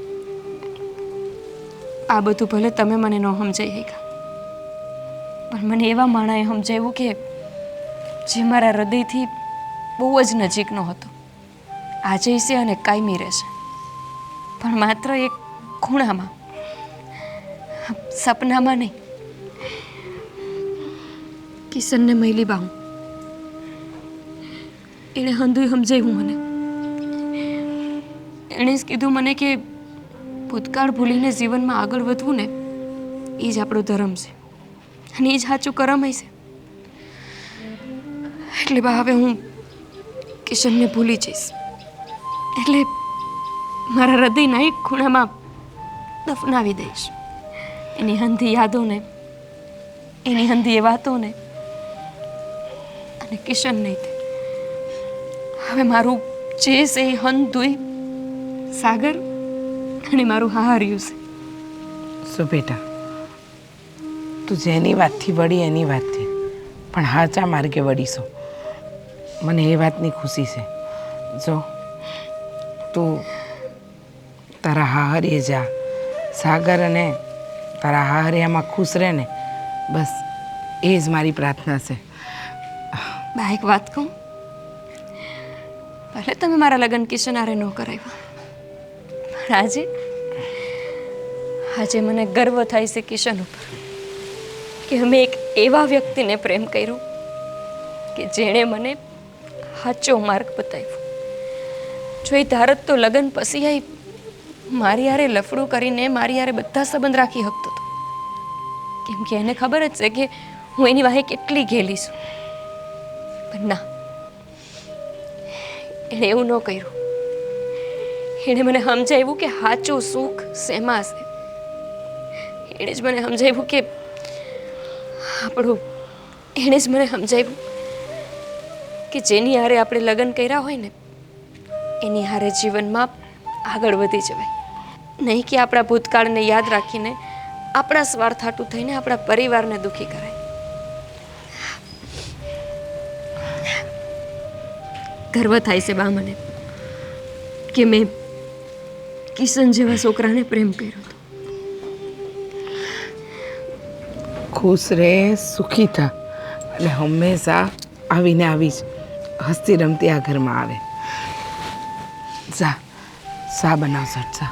આ બધું ભલે તમે મને ન સમજાઈ શક્યા, પણ મને એવા માણાએ સમજાવ્યું કે જે મારા હૃદયથી બહુ જ નજીકનો હતો. આજે છે અને કાયમી રહેશે, પણ માત્ર એક ખૂણામાં, સપનામાં નહીં. કિશનને મૈલી બાહું એણે હંધુય સમજાવ્યું મને. એણે જ કીધું મને કે ભૂતકાળ ભૂલીને જીવનમાં આગળ વધવું ને એ જ આપણો ધર્મ છે અને એ જ સાચું કરમાય છે. એટલે બા હવે હું કિશનને ભૂલી જઈશ. એટલે મારા હૃદયના એક ખૂણામાં દફનાવી દઈશ એની હંધી યાદોને, એની હંધી એ વાતોને. અને કિશન નહીં તે. હવે મારું જે છે એ હંધુય સાગર અને મારું હાહાર્યું છે. શું બેટા, તું જેની વાતથી વળી એની વાતથી પણ હાચા માર્ગે વળીશો. મને એ વાતની ખુશી છે. જો તું તારા હાહરીએ જા, સાગર અને તારા હાહરિયામાં ખુશ રહે ને, બસ એ જ મારી પ્રાર્થના છે. બા એક વાત કહું, ભલે તમે મારા લગ્ન કિશનારે ન કરાવ્યા, પણ આજે મને ગર્વ થાય છે કિશન ઉપર કે અમે એક એવા વ્યક્તિને પ્રેમ કર્યો કે જેણે મને સાચો માર્ગ બતાવ્યો. જો એ ધારત તો લગ્ન પછી આવી મારી હારે લફડું કરીને મારી હારે બધા સંબંધ રાખી શકતો હતો, કેમ કે એને ખબર જ છે કે હું એની વાહે કેટલી ઘેલી છું. પણ ના, એણે એવું ન કર્યું. એણે મને સમજાવ્યું કે સાચું સુખ શેમાં છે. એણે જ મને સમજાવ્યું કે એણે જ મને સમજાવ્યું કે જેની હારે આપણે લગ્ન કર્યા હોય ને એની હારે જીવનમાં આગળ વધી જવાય, નહીં કે આપણા ભૂતકાળને યાદ રાખીને આપણા સ્વાર્થ હાટું થઈને આપણા પરિવારને દુઃખી કરાય. ગર્વ થાય છે બા મને કે મેં કિશન જેવા છોકરાને પ્રેમ કર્યો હતો. ખુશ રહે, સુખી થા અને હંમેશા આવીને આવી જ હસતી રમતી આ ઘરમાં આવે. જા, શા બનાવ સટ શા.